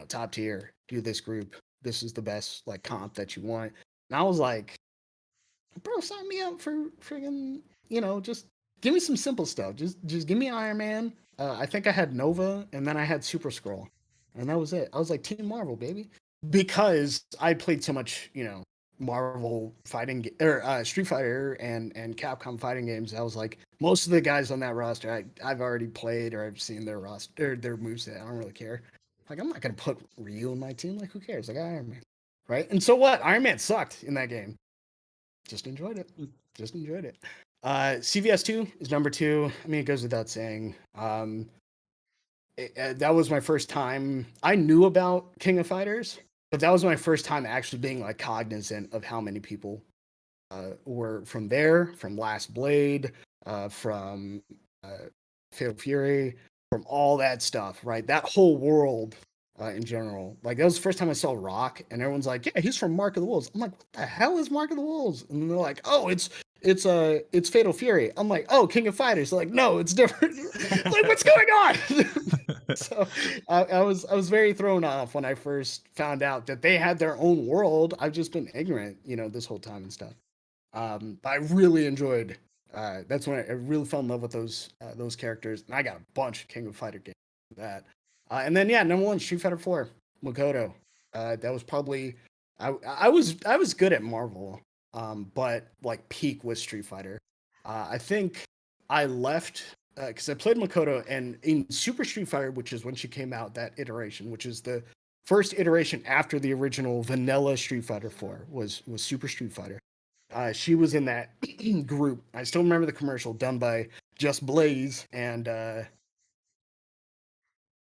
top tier, do this group. This is the best like comp that you want. And I was like, bro, sign me up for friggin', just give me some simple stuff. Just give me Iron Man. I think I had Nova and then I had Super Scroll. And that was it. I was like Team Marvel, baby. Because I played so much, Marvel fighting or Street Fighter and Capcom fighting games. I was like, most of the guys on that roster I've already played or I've seen their roster or their moveset. I don't really care. Like I'm not gonna put Ryu in my team. Like who cares? Like Iron Man, right? And so what? Iron Man sucked in that game. Just enjoyed it. Just enjoyed it. CVS2 is number two. I mean, it goes without saying. That was my first time. I knew about King of Fighters, but that was my first time actually being like cognizant of how many people were from there, from Last Blade, from Fatal Fury, from all that stuff, right? That whole world in general. Like that was the first time I saw Rock, and everyone's like, "Yeah, he's from Mark of the Wolves." I'm like, "What the hell is Mark of the Wolves?" And they're like, "Oh, it's Fatal Fury." I'm like, "Oh, King of Fighters." They're like, "No, it's different." Like, what's going on? So I was very thrown off when I first found out that they had their own world. I've just been ignorant, this whole time and stuff. But I really enjoyed. That's when I really fell in love with those characters, and I got a bunch of King of Fighter games for that. And then yeah, number one, Street Fighter 4, Makoto. That was probably I was good at Marvel, but like peak was Street Fighter. I think I left because I played Makoto, and in Super Street Fighter, which is when she came out, that iteration, which is the first iteration after the original vanilla Street Fighter 4, was Super Street Fighter. She was in that group. I still remember the commercial done by Just Blaze and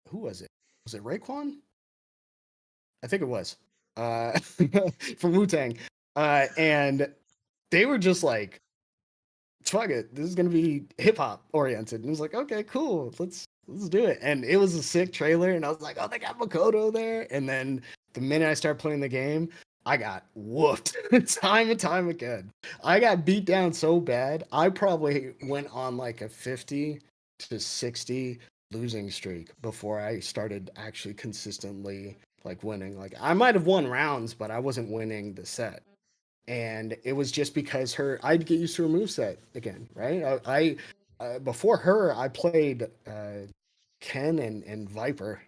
who was it? Was it Raekwon? I think it was from Wu Tang. And they were just like, "Fuck it, this is gonna be hip hop oriented." And it was like, "Okay, cool, let's do it." And it was a sick trailer, and I was like, "Oh, they got Makoto there." And then the minute I started playing the game, I got whooped time and time again. I got beat down so bad. I probably went on like a 50 to 60 losing streak before I started actually consistently like winning. Like I might have won rounds, but I wasn't winning the set. And it was just because I'd get used to her moveset again, right? Before her, I played Ken and Viper.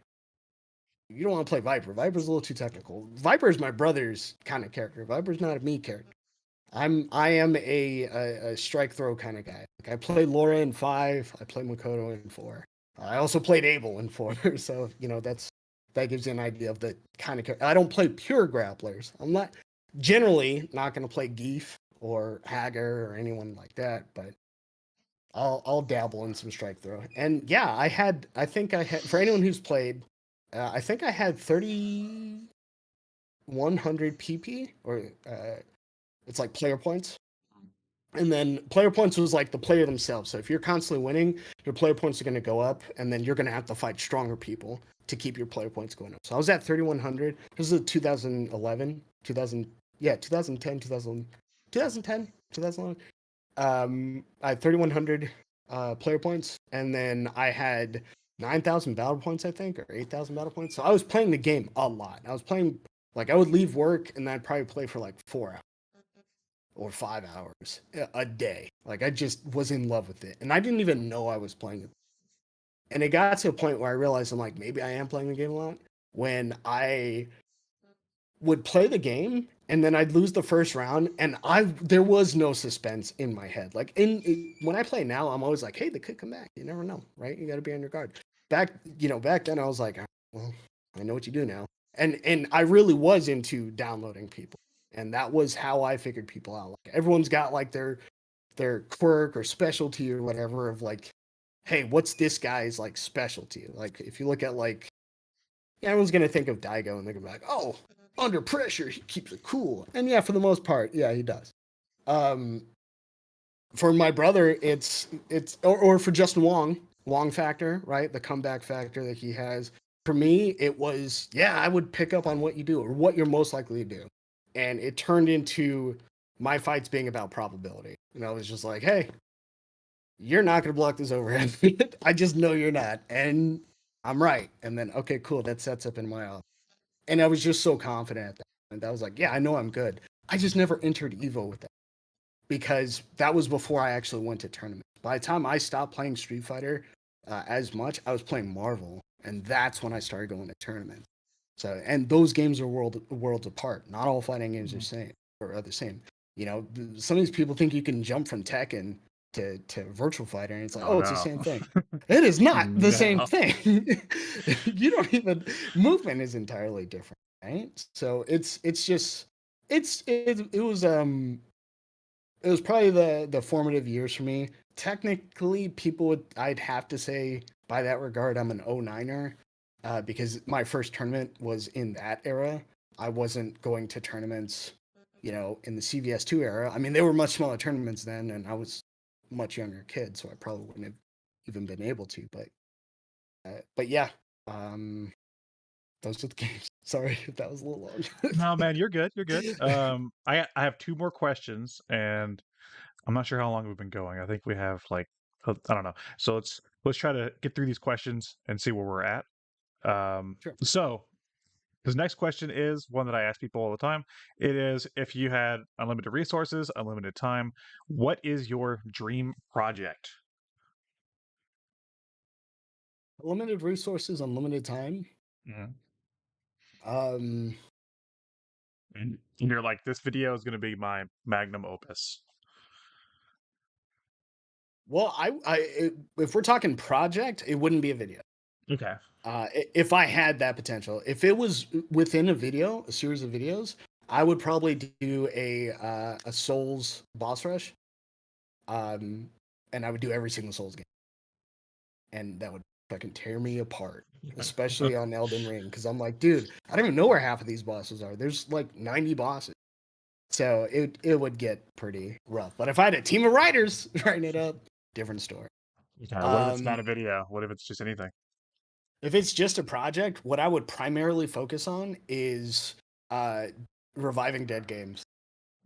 You don't want to play Viper. Viper's a little too technical. Viper is my brother's kind of character. Viper's not a me character. I am a strike throw kind of guy. Like I play Laura in 5. I play Makoto in 4. I also played Abel in 4. So that gives you an idea of the kind of character. I don't play pure grapplers. I'm not generally not going to play Geef or Hager or anyone like that, but I'll dabble in some strike throw. And yeah, I think I had for anyone who's played, I think I had 3,100 PP or it's like player points. And then player points was like the player themselves. So if you're constantly winning, your player points are going to go up, and then you're going to have to fight stronger people to keep your player points going up. So I was at 3,100. This is 2011, 2000, yeah, 2010, 2000, 2010, 2011. I had 3,100 player points, and then I had 9,000 battle points, I think, or 8,000 battle points. So I was playing the game a lot. I was playing like I would leave work and then I'd probably play for like 4 hours or 5 hours a day. Like I just was in love with it, and I didn't even know I was playing it. And it got to a point where I realized maybe I am playing the game a lot when I would play the game and then I'd lose the first round, and there was no suspense in my head. Like when I play now, I'm always like, hey, they could come back. You never know, right? You got to be on your guard. Back then I was like, well, I know what you do now, and I really was into downloading people, and that was how I figured people out. Like everyone's got like their quirk or specialty or whatever of like, hey, what's this guy's like specialty? Like if you look at like, yeah, everyone's gonna think of Daigo and they're gonna be like, oh, under pressure he keeps it cool, and yeah, for the most part, yeah, he does. Um, for my brother, or for Justin Wong factor, right? The comeback factor that he has. For me, it was, yeah, I would pick up on what you do or what you're most likely to do, and it turned into my fights being about probability. And I was just like, hey, you're not going to block this overhead. I just know you're not. And I'm right. And then, okay, cool. That sets up in my off. And I was just so confident at that. And I was like, yeah, I know I'm good. I just never entered Evo with that because that was before I actually went to tournaments. By the time I stopped playing Street Fighter as much, I was playing Marvel. And that's when I started going to tournaments. So, and those games are worlds apart. Not all fighting games are same or are the same. You know, some of these people think you can jump from Tekken to Virtual Fighter, and it's like, Oh oh, it's the no. same thing. It is not the same No. thing. You don't even movement is entirely different, right? So it's just it was probably the formative years for me. Technically, I'd have to say by that regard, I'm an 09er because my first tournament was in that era. I wasn't going to tournaments, in the CVS2 era. I mean, they were much smaller tournaments then, and I was a much younger kid, so I probably wouldn't have even been able to. But yeah, um, those are the games. Sorry if that was a little long. No, man, you're good. You're good. I have two more questions, and I'm not sure how long we've been going. I think we have like I don't know. So let's try to get through these questions and see where we're at. Sure. So this next question is one that I ask people all the time. It is, if you had unlimited resources, unlimited time, what is your dream project? Limited resources, unlimited time. Mhm. Um, And you're like, this video is going to be my magnum opus. well, if we're talking project, it wouldn't be a video. Okay. If I had that potential, if it was within a video, a series of videos, I would probably do a Souls boss rush, um, and I would do every single Souls game, and that would fucking tear me apart, especially on Elden Ring, because I'm like, dude, I don't even know where half of these bosses are. There's like 90 bosses, so it would get pretty rough. But if I had a team of writers writing it up, different story. Yeah. What if it's not Um, a video? What if it's just anything? If it's just a project, what I would primarily focus on is uh, reviving dead games.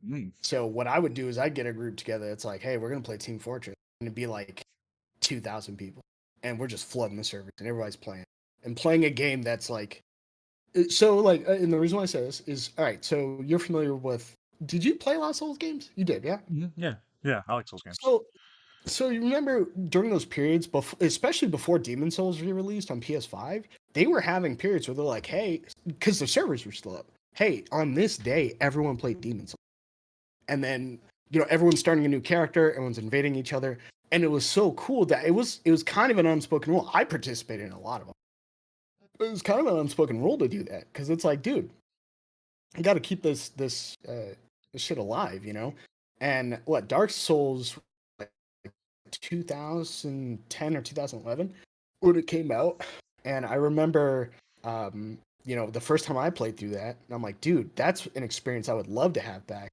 Mm. So what I would do is I'd get a group together. It's like, hey, we're gonna play Team Fortress, and it'd be like 2,000 people, and we're just flooding the servers, and everybody's playing and playing a game that's like, and the reason why I say this is, all right. So you're familiar with? Did you play a lot of Souls games? You did, yeah. Mhm. Yeah. Yeah. I like those games. So So you remember during those periods, especially before Demon Souls re-released on PS5, they were having periods where they're like, "Hey," because the servers were still up. Hey, on this day, everyone played Demon Souls, and then everyone's starting a new character, everyone's invading each other, and it was so cool that it was kind of an unspoken rule. I participated in a lot of them. It was kind of an unspoken rule to do that because it's like, dude, you got to keep this shit alive, And what Dark Souls 2010 or 2011 when it came out. And I remember, the first time I played through that, and I'm like, dude, that's an experience I would love to have back.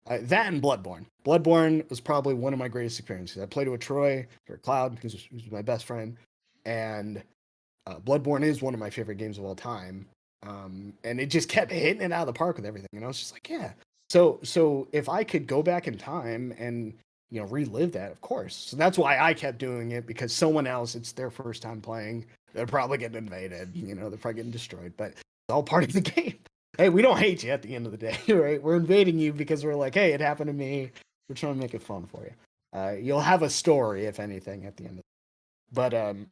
That and Bloodborne. Bloodborne was probably one of my greatest experiences. I played with Troy or Cloud, who's my best friend, and Bloodborne is one of my favorite games of all time. And it just kept hitting it out of the park with everything. And I was just like, yeah. So if I could go back in time and relive that, of course. So that's why I kept doing it, because someone else, it's their first time playing. They're probably getting invaded. They're probably getting destroyed. But it's all part of the game. Hey, we don't hate you at the end of the day, right? We're invading you because we're like, hey, it happened to me. We're trying to make it fun for you. You'll have a story, if anything, at the end of it.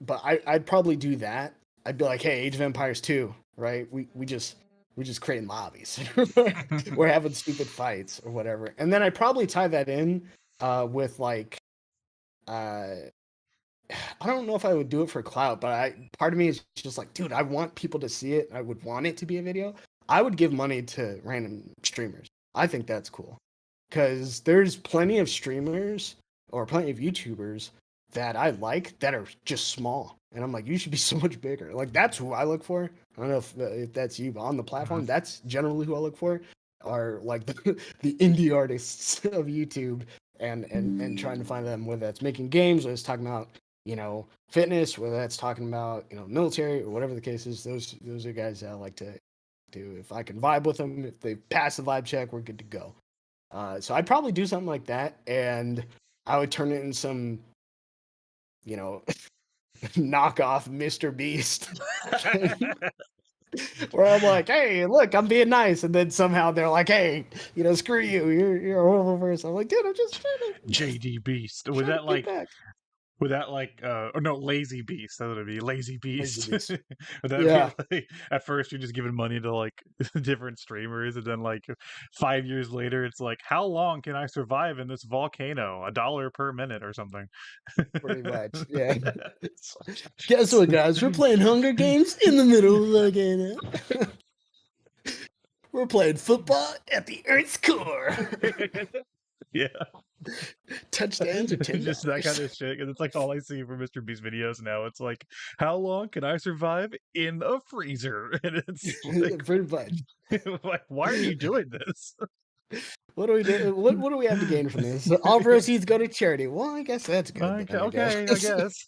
But I'd probably do that. I'd be like, hey, Age of Empires 2, right? We just we're just creating lobbies. We're having stupid fights or whatever. And then I probably tie that in with like uh I don't know if I would do it for clout, but part of me is just like, dude, I want people to see it. I would want it to be a video. I would give money to random streamers. I think that's cool because there's plenty of streamers or plenty of YouTubers that I like that are just small, and I'm like, you should be so much bigger. Like that's who I look for. I don't know if that's you, but on the platform, that's generally who I look for. Are like the indie artists of YouTube, and trying to find them, whether that's making games or it's talking about fitness, whether that's talking about military or whatever the case is. Those are guys that I like to do. If I can vibe with them, if they pass the vibe check, we're good to go. So I'd probably do something like that, and I would turn it in some knockoff Mr. Beast. Where I'm like, hey, look, I'm being nice, and then somehow they're like, hey, screw you, you're a horrible person. I'm like, dude, I'm just JD Beast. trying to get back. Would that like or no, Lazy Beast? That would be Lazy Lazy Beast. Beast. Would that be Yeah, like at first you're just giving money to like different streamers, and then like 5 years later it's like, how long can I survive in this volcano? $1 per minute or something. pretty much. Yeah. Guess what, guys? We're playing Hunger Games in the middle of the volcano. We're playing football at the Earth's core. Yeah. Touchdowns are Just that kind $10. of shit. Because it's like all I see from Mr. Beast videos now. It's like, how long can I survive in a freezer? And it's like, Pretty much. like, why are you doing this? What do we do? What do we have to gain from this? All proceeds go to charity. Well, I guess that's good. Okay, Then, I okay, I guess.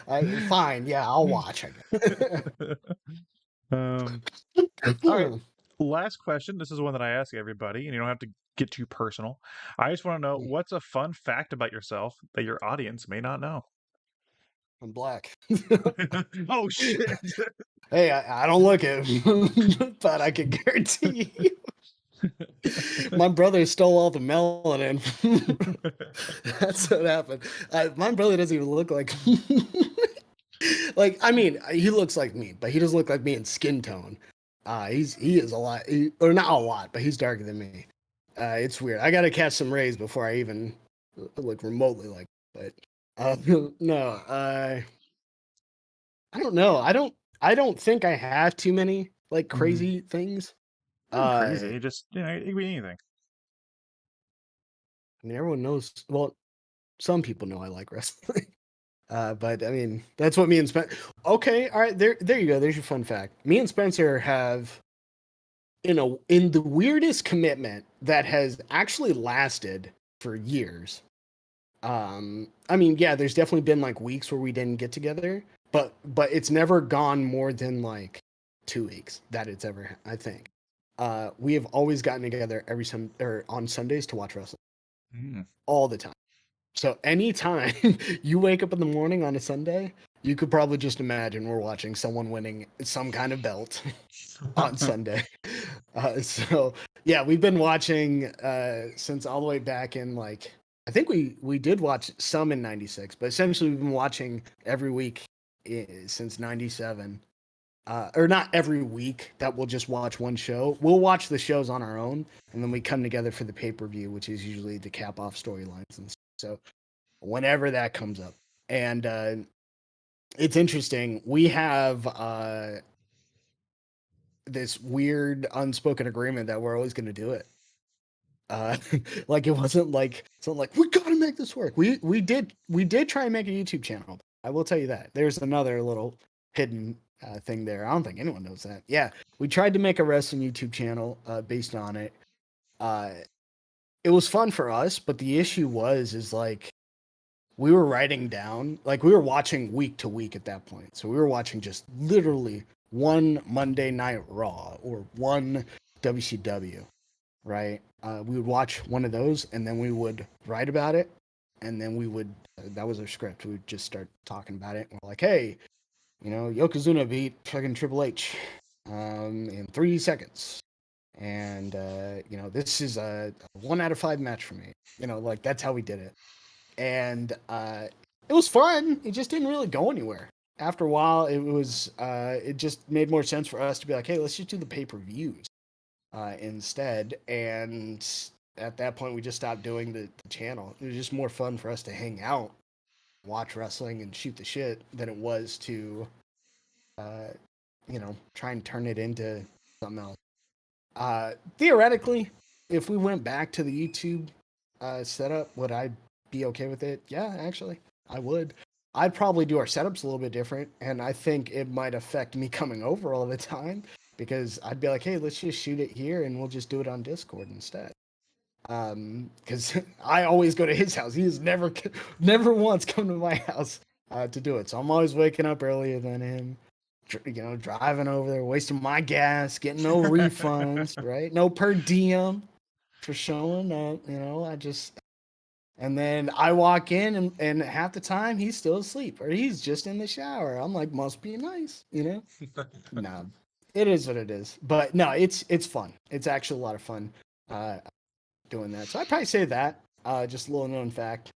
guess. Fine. Yeah, I'll watch. I um, guess. all right. Last question. This is one that I ask everybody, and you don't have to get too personal. I just want to know, what's a fun fact about yourself that your audience may not know? I'm black. Oh shit! Hey, I don't look it, but I can guarantee you. My brother stole all the melanin. That's what happened. My brother doesn't even look like like, I mean, he looks like me, but he doesn't look like me in skin tone. He is a lot, or not a lot, but he's darker than me. It's weird. I gotta catch some rays before I even look remotely like. But no, I don't know. I don't think I have too many like crazy things. Not I crazy. Just it could be anything. mean, everyone knows. Well, some people know I like wrestling. But I mean, that's what me and Spencer. Okay, all right, there you go. There's your fun fact. Me and Spencer have, in the weirdest commitment that has actually lasted for years. I mean, yeah, there's definitely been like weeks where we didn't get together, but it's never gone more than like 2 weeks that it's ever. I think. We have always gotten together or on Sundays to watch wrestling Mm. all the time. So anytime you wake up in the morning on a Sunday, you could probably just imagine we're watching someone winning some kind of belt on Sunday. So yeah, we've been watching since all the way back in like I think we did watch some in '96, but essentially we've been watching every week since '97. Or not every week that we'll just watch one show. We'll watch the shows on our own, and then we come together for the pay per view, which is usually to cap off storylines and stuff. So whenever that comes up. And it's interesting. We have this weird unspoken agreement that we're always going to do it. Like it wasn't like something like we got to make this work. We did try and make a YouTube channel. I will tell you that. There's another little hidden thing there. I don't think anyone knows that. Yeah, we tried to make a wrestling YouTube channel based on it. Uh, it was fun for us, but the issue is like we were writing down, like we were watching week to week at that point. So we were watching just literally one Monday Night Raw or one WCW, right? We would watch one of those and then we would write about it. And then we would, that was our script. We would just start talking about it. We're like, hey, Yokozuna beat fucking Triple H in 3 seconds. And, this is a 1 out of 5 match for me. Like that's how we did it. And it was fun. It just didn't really go anywhere. after a while, it just made more sense for us to be like, hey, let's just do the pay-per-views instead. And at that point, we just stopped doing the channel. It was just more fun for us to hang out, watch wrestling, and shoot the shit than it was to, uh, try and turn it into something else. Theoretically, if we went back to the YouTube setup, would I be okay with it? Yeah, actually, I would. I'd probably do our setups a little bit different, and I think it might affect me coming over all the time because I'd be like, hey, let's just shoot it here and we'll just do it on Discord instead. Because I always go to his house. He has never once come to my house to do it. So I'm always waking up earlier than him, driving over there, wasting my gas, getting no refunds, right? No per diem for showing up. And then I walk in and half the time he's still asleep or he's just in the shower. I'm like, must be nice, No, it is what it is. But no, it's fun. It's actually a lot of fun doing that. So I'd probably say that. Just a little known fact.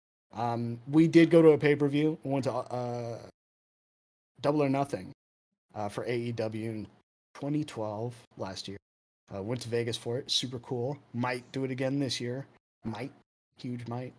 We did go to a pay-per-view. We went to Double or Nothing for AEW in 2012 last year. Went to Vegas for it. Super cool. Might do it again this year. Might. Huge might.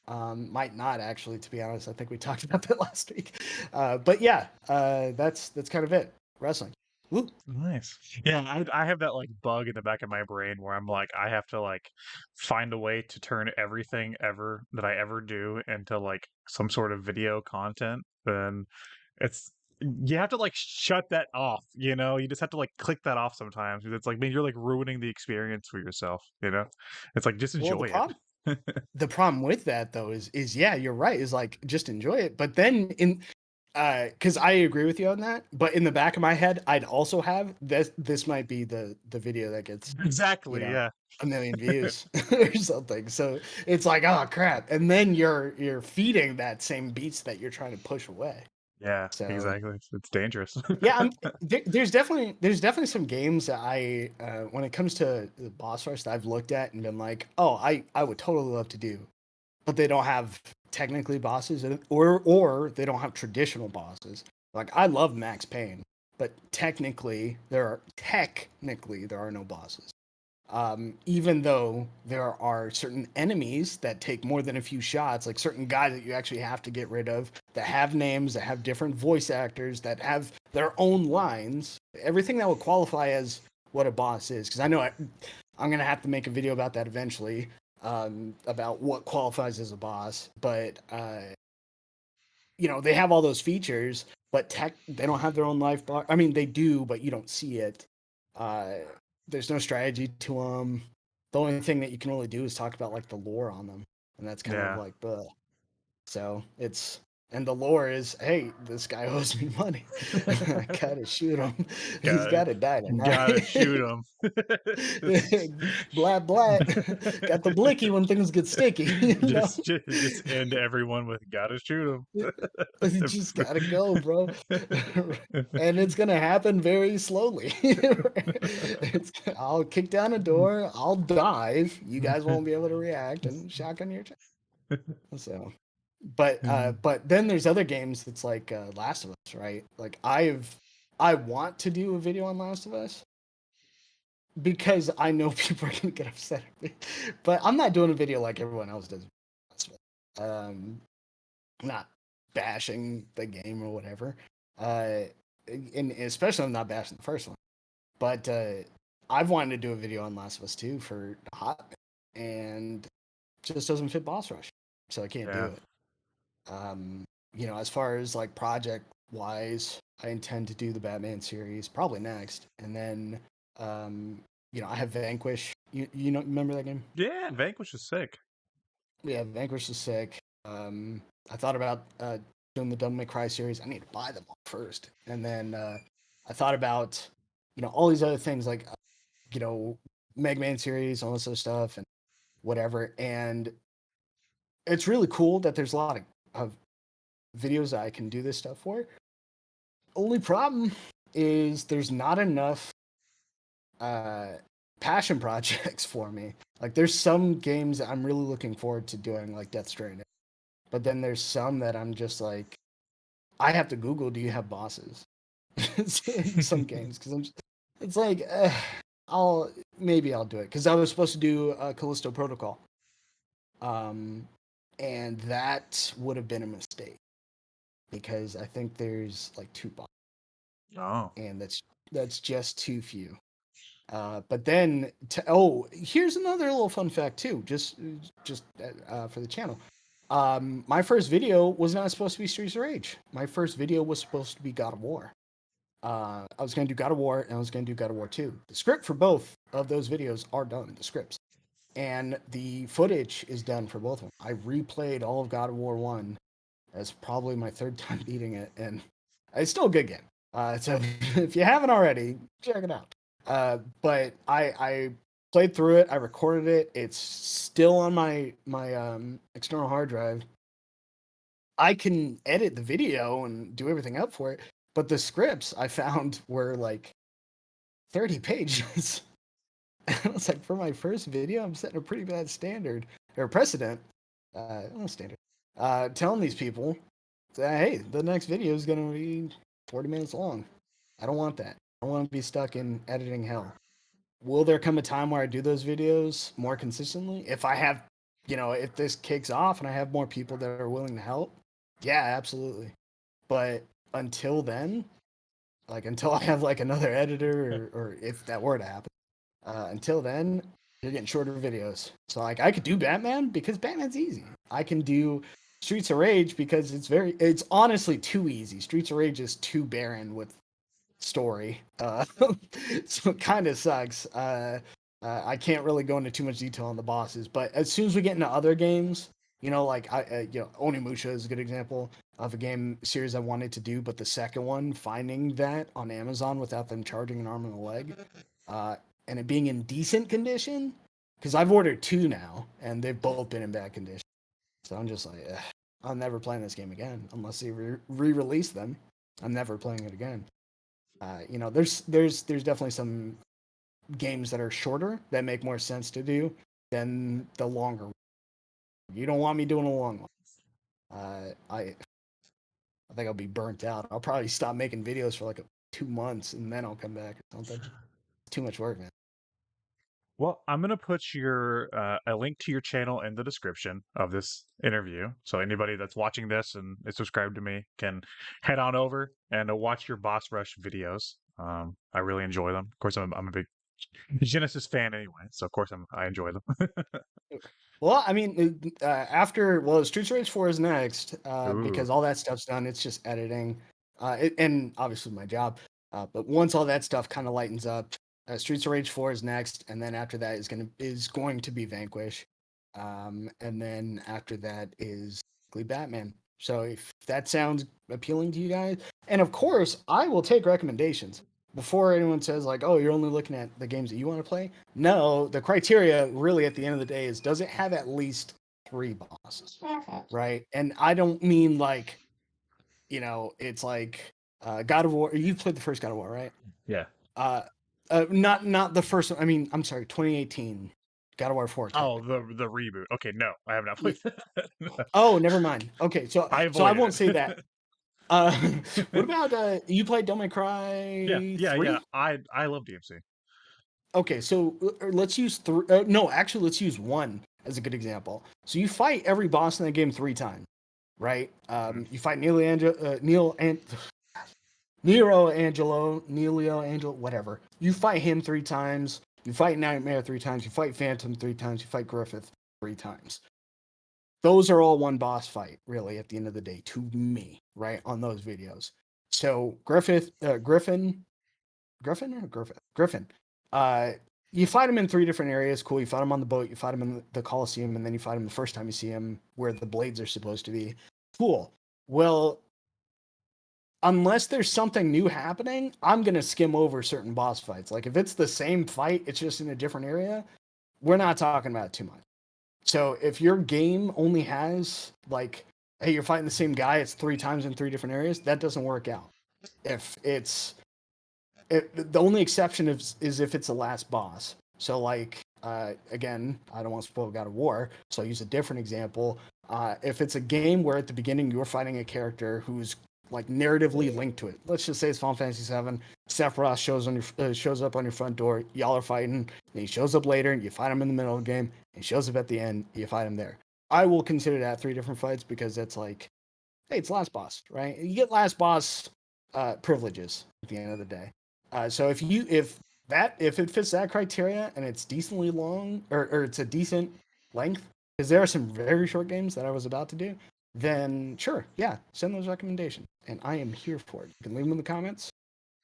Might not actually, to be honest. I think we talked about that last week. But yeah, that's kind of it. Wrestling. Woo. Nice. Yeah, I have that like bug in the back of my brain where I'm like I have to like find a way to turn everything ever that I ever do into like some sort of video content. Then it's you have to like shut that off, you know? You just have to like click that off sometimes because it's like man, you're like ruining the experience for yourself, you know? It's like just Well, enjoy it. the problem with that though is yeah, you're right. Is like just enjoy it. But then because I agree with you on that. But in the back of my head, I'd also have this might be the video that gets you Exactly, know yeah. a million views or something. So it's like, oh crap. And then you're feeding that same beats that you're trying to push away. Yeah, So exactly. It's dangerous. yeah, there's definitely some games that I when it comes to the boss rush that I've looked at and been like, oh, I would totally love to do, but they don't have technically bosses or they don't have traditional bosses. Like I love Max Payne, but technically there are no bosses. Even though there are certain enemies that take more than a few shots, like certain guys that you actually have to get rid of, that have names, that have different voice actors, that have their own lines, everything that would qualify as what a boss is. Because I know I'm going to have to make a video about that eventually, about what qualifies as a boss. But, they have all those features, but they don't have their own life bar. I mean, they do, but you don't see it. Uh, there's no strategy to them. The only thing that you can really do is talk about like the lore on them, and that's kind of Yeah. like the. So and the lore is, hey, this guy owes me money. I gotta shoot him. He's Gotta gotta die gotta tonight. shoot him. Blat blat. Got the blicky when things get sticky. Just end everyone with gotta shoot You just gotta go, bro. And it's gonna happen very slowly. I'll kick down a door, I'll dive, you guys won't be able to react, and shotgun your chest. So, him. but then there's other games that's like Last of Us, right? Like I want to do a video on Last of Us because I know people are gonna get upset at me, but I'm not doing a video like everyone else does. Um, not bashing the game or whatever. Uh, and especially I'm not bashing the first one. But I've wanted to do a video on Last of Us 2 for a hot and just doesn't fit boss rush. So I can't do Yeah. it. As far as like project wise, I intend to do the Batman series probably next. And then I have Vanquish. Remember that game? Yeah, Vanquish is sick. Yeah, Vanquish is sick. I thought about doing the Devil May Cry series. I need to buy them all first, and then I thought about all these other things like Mega Man series, all this other stuff, and whatever. And it's really cool that there's a lot of videos that I can do this stuff for. Only problem is there's not enough uh, passion projects for me. Like there's some games that I'm really looking forward to doing, like Death Stranding. But then there's some that I'm just like, I have to Google, do you have bosses in some games? Because it's like, maybe I'll do it because I was supposed to do Callisto Protocol, and that would have been a mistake because I think there's like 2 bosses, Oh. and that's just too few. But then, here's another little fun fact too, just for the channel. My first video was not supposed to be Streets of Rage. My first video was supposed to be God of War. I was going to do God of War and I was going to do God of War 2. The script for both of those videos are done, the scripts. And the footage is done for both of them. I replayed all of God of War 1. That's probably my 3rd time beating it, and it's still a good game. So if you haven't already, check it out. But I played through it. I recorded it. It's still on my external hard drive. I can edit the video and do everything up for it, but the scripts I found were like 30 pages. And I was like, for my first video, I'm setting a pretty bad standard or precedent. Not standard. Telling these people that, hey, the next video is going to be 40 minutes long. I don't want that. I don't want to be stuck in editing hell. Will there come a time where I do those videos more consistently? If I have, if this kicks off and I have more people that are willing to help, yeah, absolutely. But until then, like until I have like another editor or if that were to happen, until then, you're getting shorter videos. So like I could do Batman because Batman's easy. I can do Streets of Rage because it's honestly too easy. Streets of Rage is too barren with story. So it kind of sucks. I can't really go into too much detail on the bosses, but as soon as we get into other games, like Onimusha is a good example of a game series I wanted to do, but the second one, finding that on Amazon without them charging an arm and a leg, and it being in decent condition, because I've ordered 2 now, and they've both been in bad condition. So I'm just like, I'm never playing this game again unless they re-release them. I'm never playing it again. There's definitely some games that are shorter that make more sense to do than the longer one. You don't want me doing a long one. I think I'll be burnt out. I'll probably stop making videos for like 2 months and then I'll come back or something. It's too much work, man. Well, I'm gonna put your a link to your channel in the description of this interview, so anybody that's watching this and is subscribed to me can head on over and watch your Boss Rush videos. I really enjoy them. Of course, I'm a big Genesis fan anyway, so of course I enjoy them. Well, I mean, Streets of Rage 4 is next Ooh, because all that stuff's done. It's just editing, and obviously my job. But once all that stuff kind of lightens up, Streets of Rage 4 is next, and then after that is going to be Vanquish, and then after that is Batman. So if that sounds appealing to you guys, and of course I will take recommendations before anyone says like, oh, you're only looking at the games that you want to play. No, the criteria really at the end of the day is, does it have at least 3 bosses, right? And I don't mean like, it's like God of War. You've played the first God of War, right? yeah. uh not the first one. I mean, I'm sorry, 2018 God of War 4 Oh, technically. the reboot. Okay, no, I have not Yeah. played that. Oh, never mind. Okay, I so I avoided won't say that. uh what it. about you played Don't Yeah, Cry yeah, yeah. 3? I love DMC. Okay, so let's use 3. No, actually, let's use 1 as a good example. So you fight every boss in that game 3 times, right? Mhm. You fight Nelio Angelo, whatever. You fight him 3 times. You fight Nightmare 3 times. You fight Phantom 3 times. You fight Griffith 3 times. Those are all one boss fight, really, at the end of the day, to me, right? On those videos. So Griffin. Uh, you fight him in 3 different areas. Cool. You fight him on the boat. You fight him in the Coliseum, and then you fight him the first time you see him where the blades are supposed to be. Cool. Well, unless there's something new happening, I'm gonna skim over certain boss fights. Like if it's the same fight, it's just in a different area. We're not talking about it too much. So if your game only has like, hey, you're fighting the same guy, it's 3 times in 3 different areas, that doesn't work out. If it's the only exception is if it's the last boss. So like again, I don't want to spoil God of War, so I'll use a different example. If it's a game where at the beginning you're fighting a character who's like narratively linked to it. Let's just say it's Final Fantasy VII. Sephiroth shows up on your front door. Y'all are fighting. And he shows up later, and you fight him in the middle of the game. And he shows up at the end. You fight him there. I will consider that 3 different fights because it's like, hey, it's last boss, right? You get last boss privileges at the end of the day. So if it fits that criteria and it's decently long or it's a decent length, because there are some very short games that I was about to do, then sure, yeah, send those recommendations, and I am here for it. You can leave them in the comments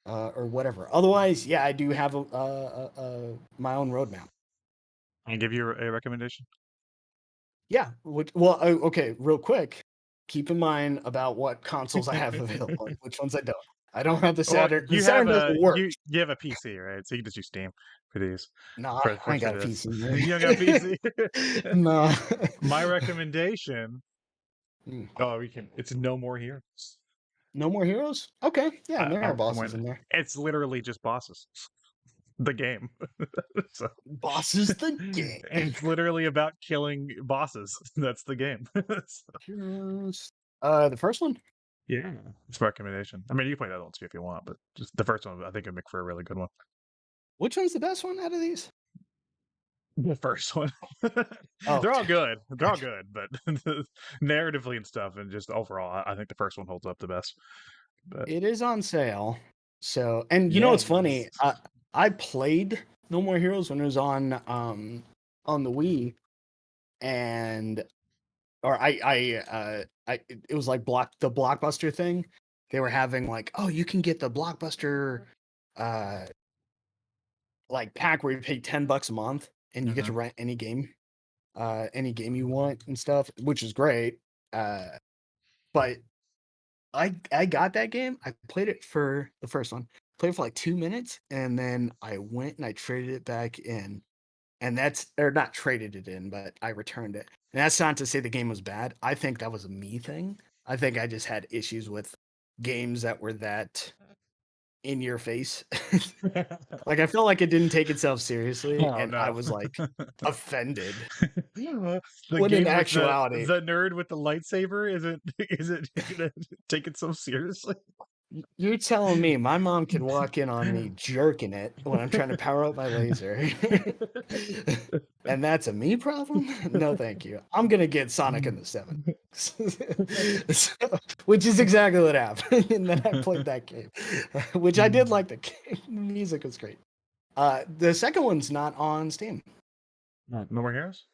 or whatever. Otherwise, yeah, I do have my own roadmap. Can I give you a recommendation? Yeah, okay, real quick. Keep in mind about what consoles I have available and which ones I don't. I don't have the Well, Saturn. The you have Saturn a doesn't work. you have a PC, right? So you can just use Steam for these No, I ain't for got a this. PC, man. You don't got a PC. No. My recommendation. Mm. Oh, we can. It's No More Heroes. No More Heroes? Okay, yeah, and there are I bosses went. in there. It's literally just bosses. The game. So Bosses the game. it's literally about killing bosses. That's the game. So, Heroes. The first one? yeah, it's a recommendation. I mean, you can play that one too if you want, but just the first one, I think, would make for a really good one. Which one's the best one out of these? The first one. Oh, They're all okay. good. They're all Gotcha. good, but narratively and stuff, and just overall, I think the first one holds up the best. But It is on sale. So, and you know what's funny? yes. I played No More Heroes when it was on the Wii, and or it was like the Blockbuster thing. They were having like, oh, you can get the Blockbuster uh like pack where you pay $10 a month and you get to Mhm. rent any game you want and stuff, which is great. But I got that game. I played it for the first one. Played it for like 2 minutes, and then I went and I traded it back in. And that's or not traded it in, but I returned it. And that's not to say the game was bad. I think that was a me thing. I think I just had issues with games that were that in your face. Like I felt like it didn't take itself seriously, Oh and I no. was like offended. The When in game with actuality, the nerd with the lightsaber isn't gonna take it so seriously. you're telling me my mom can walk in on me jerking it when I'm trying to power up my laser. And that's a me problem? No, thank you. I'm gonna get Sonic in the 7. So, which is exactly what happened. And then I played that game, which I did like the game. The music was great. The second one's not on Steam. No More Heroes?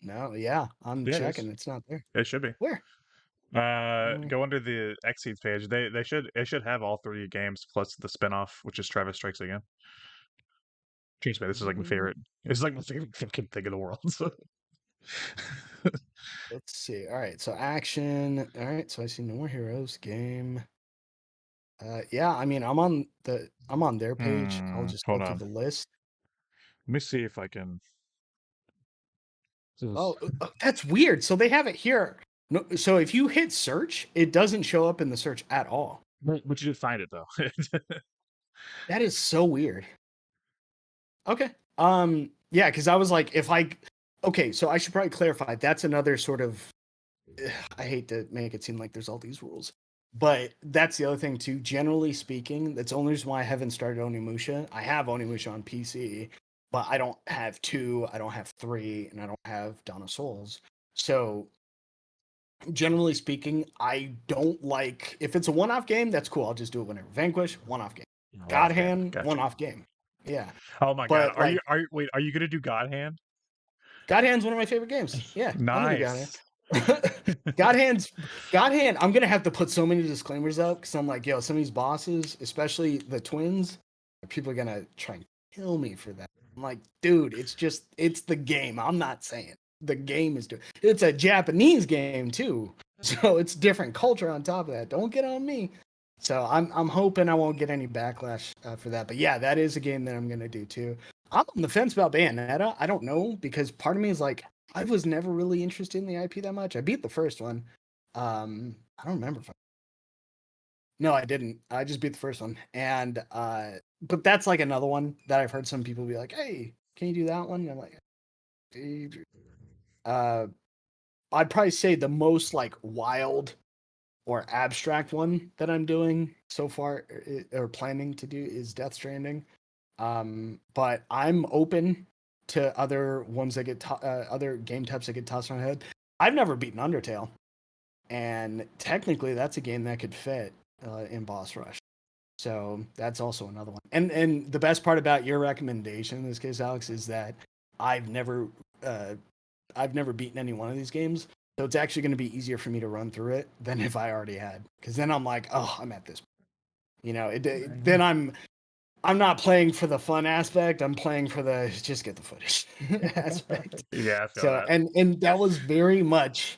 No, yeah, I'm Yeah, it is. checking. It's not there. It should be. Where? Go under the Xseeds page. It should have all 3 games plus the spinoff, which is Travis Strikes Again. Trust me, this is like my favorite. It's like my favorite fucking thing in the world. So. Let's see. All right, so action. All right, so I see No More Heroes game. Yeah, I mean, I'm on their page. I'll just go Hold through on. the list. Let me see if I can. Oh, that's weird. So they have it here. No, so if you hit search, it doesn't show up in the search at all. But you did find it though. That is so weird. Okay. Yeah, because I was like, okay, so I should probably clarify. That's another sort of I hate to make it seem like there's all these rules. But that's the other thing too. Generally speaking, that's the only reason why I haven't started Onimusha. I have Onimusha on PC, but I don't have 2, I don't have 3, and I don't have Dawn of Souls. So generally speaking, I don't like if it's a one-off game, that's cool. I'll just do it whenever. Vanquish, one-off game. God Off game. Hand, Gotcha. one-off game. Yeah. Oh my god. But like Are you gonna do God Hand? God Hand's one of my favorite games. Yeah, I'm gonna do God Hand. Nice. God Hand. I'm gonna have to put so many disclaimers up because I'm like, yo, some of these bosses, especially the twins, people are gonna try and kill me for that. I'm like, dude, it's the game. I'm not saying the game is doing. It's a Japanese game too, so it's different culture on top of that. Don't get on me. So I'm hoping I won't get any backlash for that. But yeah, that is a game that I'm gonna do too. I'm on the fence about Bayonetta. I don't know because part of me is like, I was never really interested in the IP that much. I beat the first one. I don't remember if no, I didn't. I just beat the first one. And but that's like another one that I've heard some people be like, "Hey, can you do that one?" And I'm like, uh I'd probably say the most like wild or abstract one that I'm doing so far or planning to do is Death Stranding. But I'm open to other ones that get other game types that get tossed on my head. I've never beaten Undertale, and technically that's a game that could fit in Boss Rush. So that's also another one. And the best part about your recommendation in this case, Alex, is that I've never uh, I've never beaten any one of these games. So it's actually going to be easier for me to run through it than if I already had. Because then I'm like, oh, I'm at this. Then I'm not playing for the fun aspect. I'm playing for the just get the footage aspect. Yeah, I feel So that. and that was very much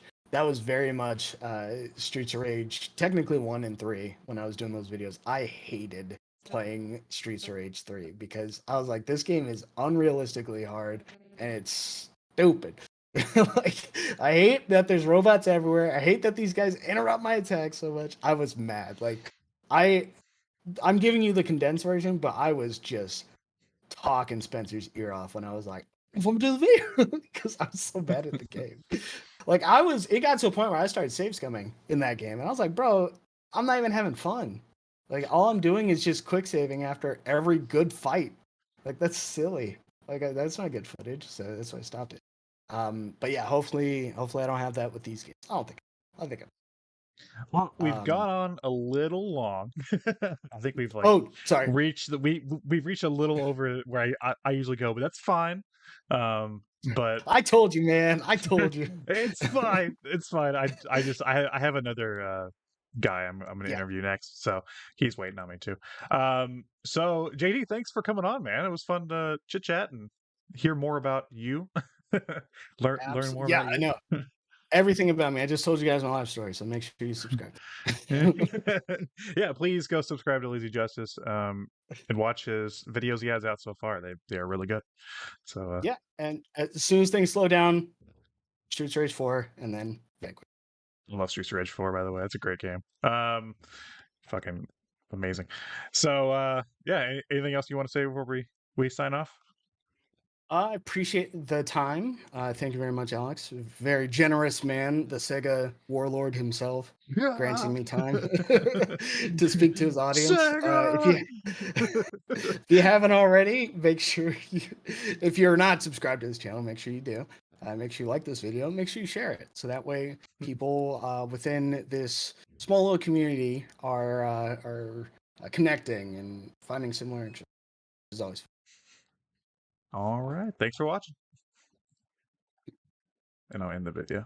Streets of Rage, technically 1 and 3 when I was doing those videos. I hated playing Streets of Rage 3 because I was like, this game is unrealistically hard and it's stupid. Like I hate that there's robots everywhere. I hate that these guys interrupt my attacks so much. I was mad. Like I I'm giving you the condensed version, but I was just talking Spencer's ear off when I was like, "Welcome to the video," because I was so bad at the game. Like it got to a point where I started save scumming in that game, and I was like, "Bro, I'm not even having fun. Like all I'm doing is just quick saving after every good fight. Like that's silly. Like that's not good footage, so that's why I stopped it. But yeah, hopefully I don't have that with these games. I think Well, we've I'm. gone on a little long. I think we've like Oh, sorry. reached the we've reached a little over where I usually go, but that's fine. But I told you, man. I told you. it's fine. It's fine. I have another guy I'm gonna Yeah, interview next, so he's waiting on me too. So JD, thanks for coming on, man. It was fun to chit chat and hear more about you. Learn more Yeah, about I you. know everything about me. I just told you guys my life story, so make sure you subscribe. Yeah, please go subscribe to Lazy Justice and watch his videos he has out so far. They are really good. So Yeah, and as soon as things slow down, Streets Rage 4, and then Vanquish. I love Streets of Rage 4, by the way. That's a great game. Fucking amazing. So yeah, anything else you want to say before we sign off? I appreciate the time. Thank you very much, Alex. Very generous man, the Sega warlord himself, Yeah. granting me time to speak to his audience. Sega. If you haven't already, make sure you, if you're not subscribed to this channel, make sure you do. Make sure you like this video. Make sure you share it, so that way people within this small little community are connecting and finding similar interests. Is always All right. Thanks for watching. And I'll end the video.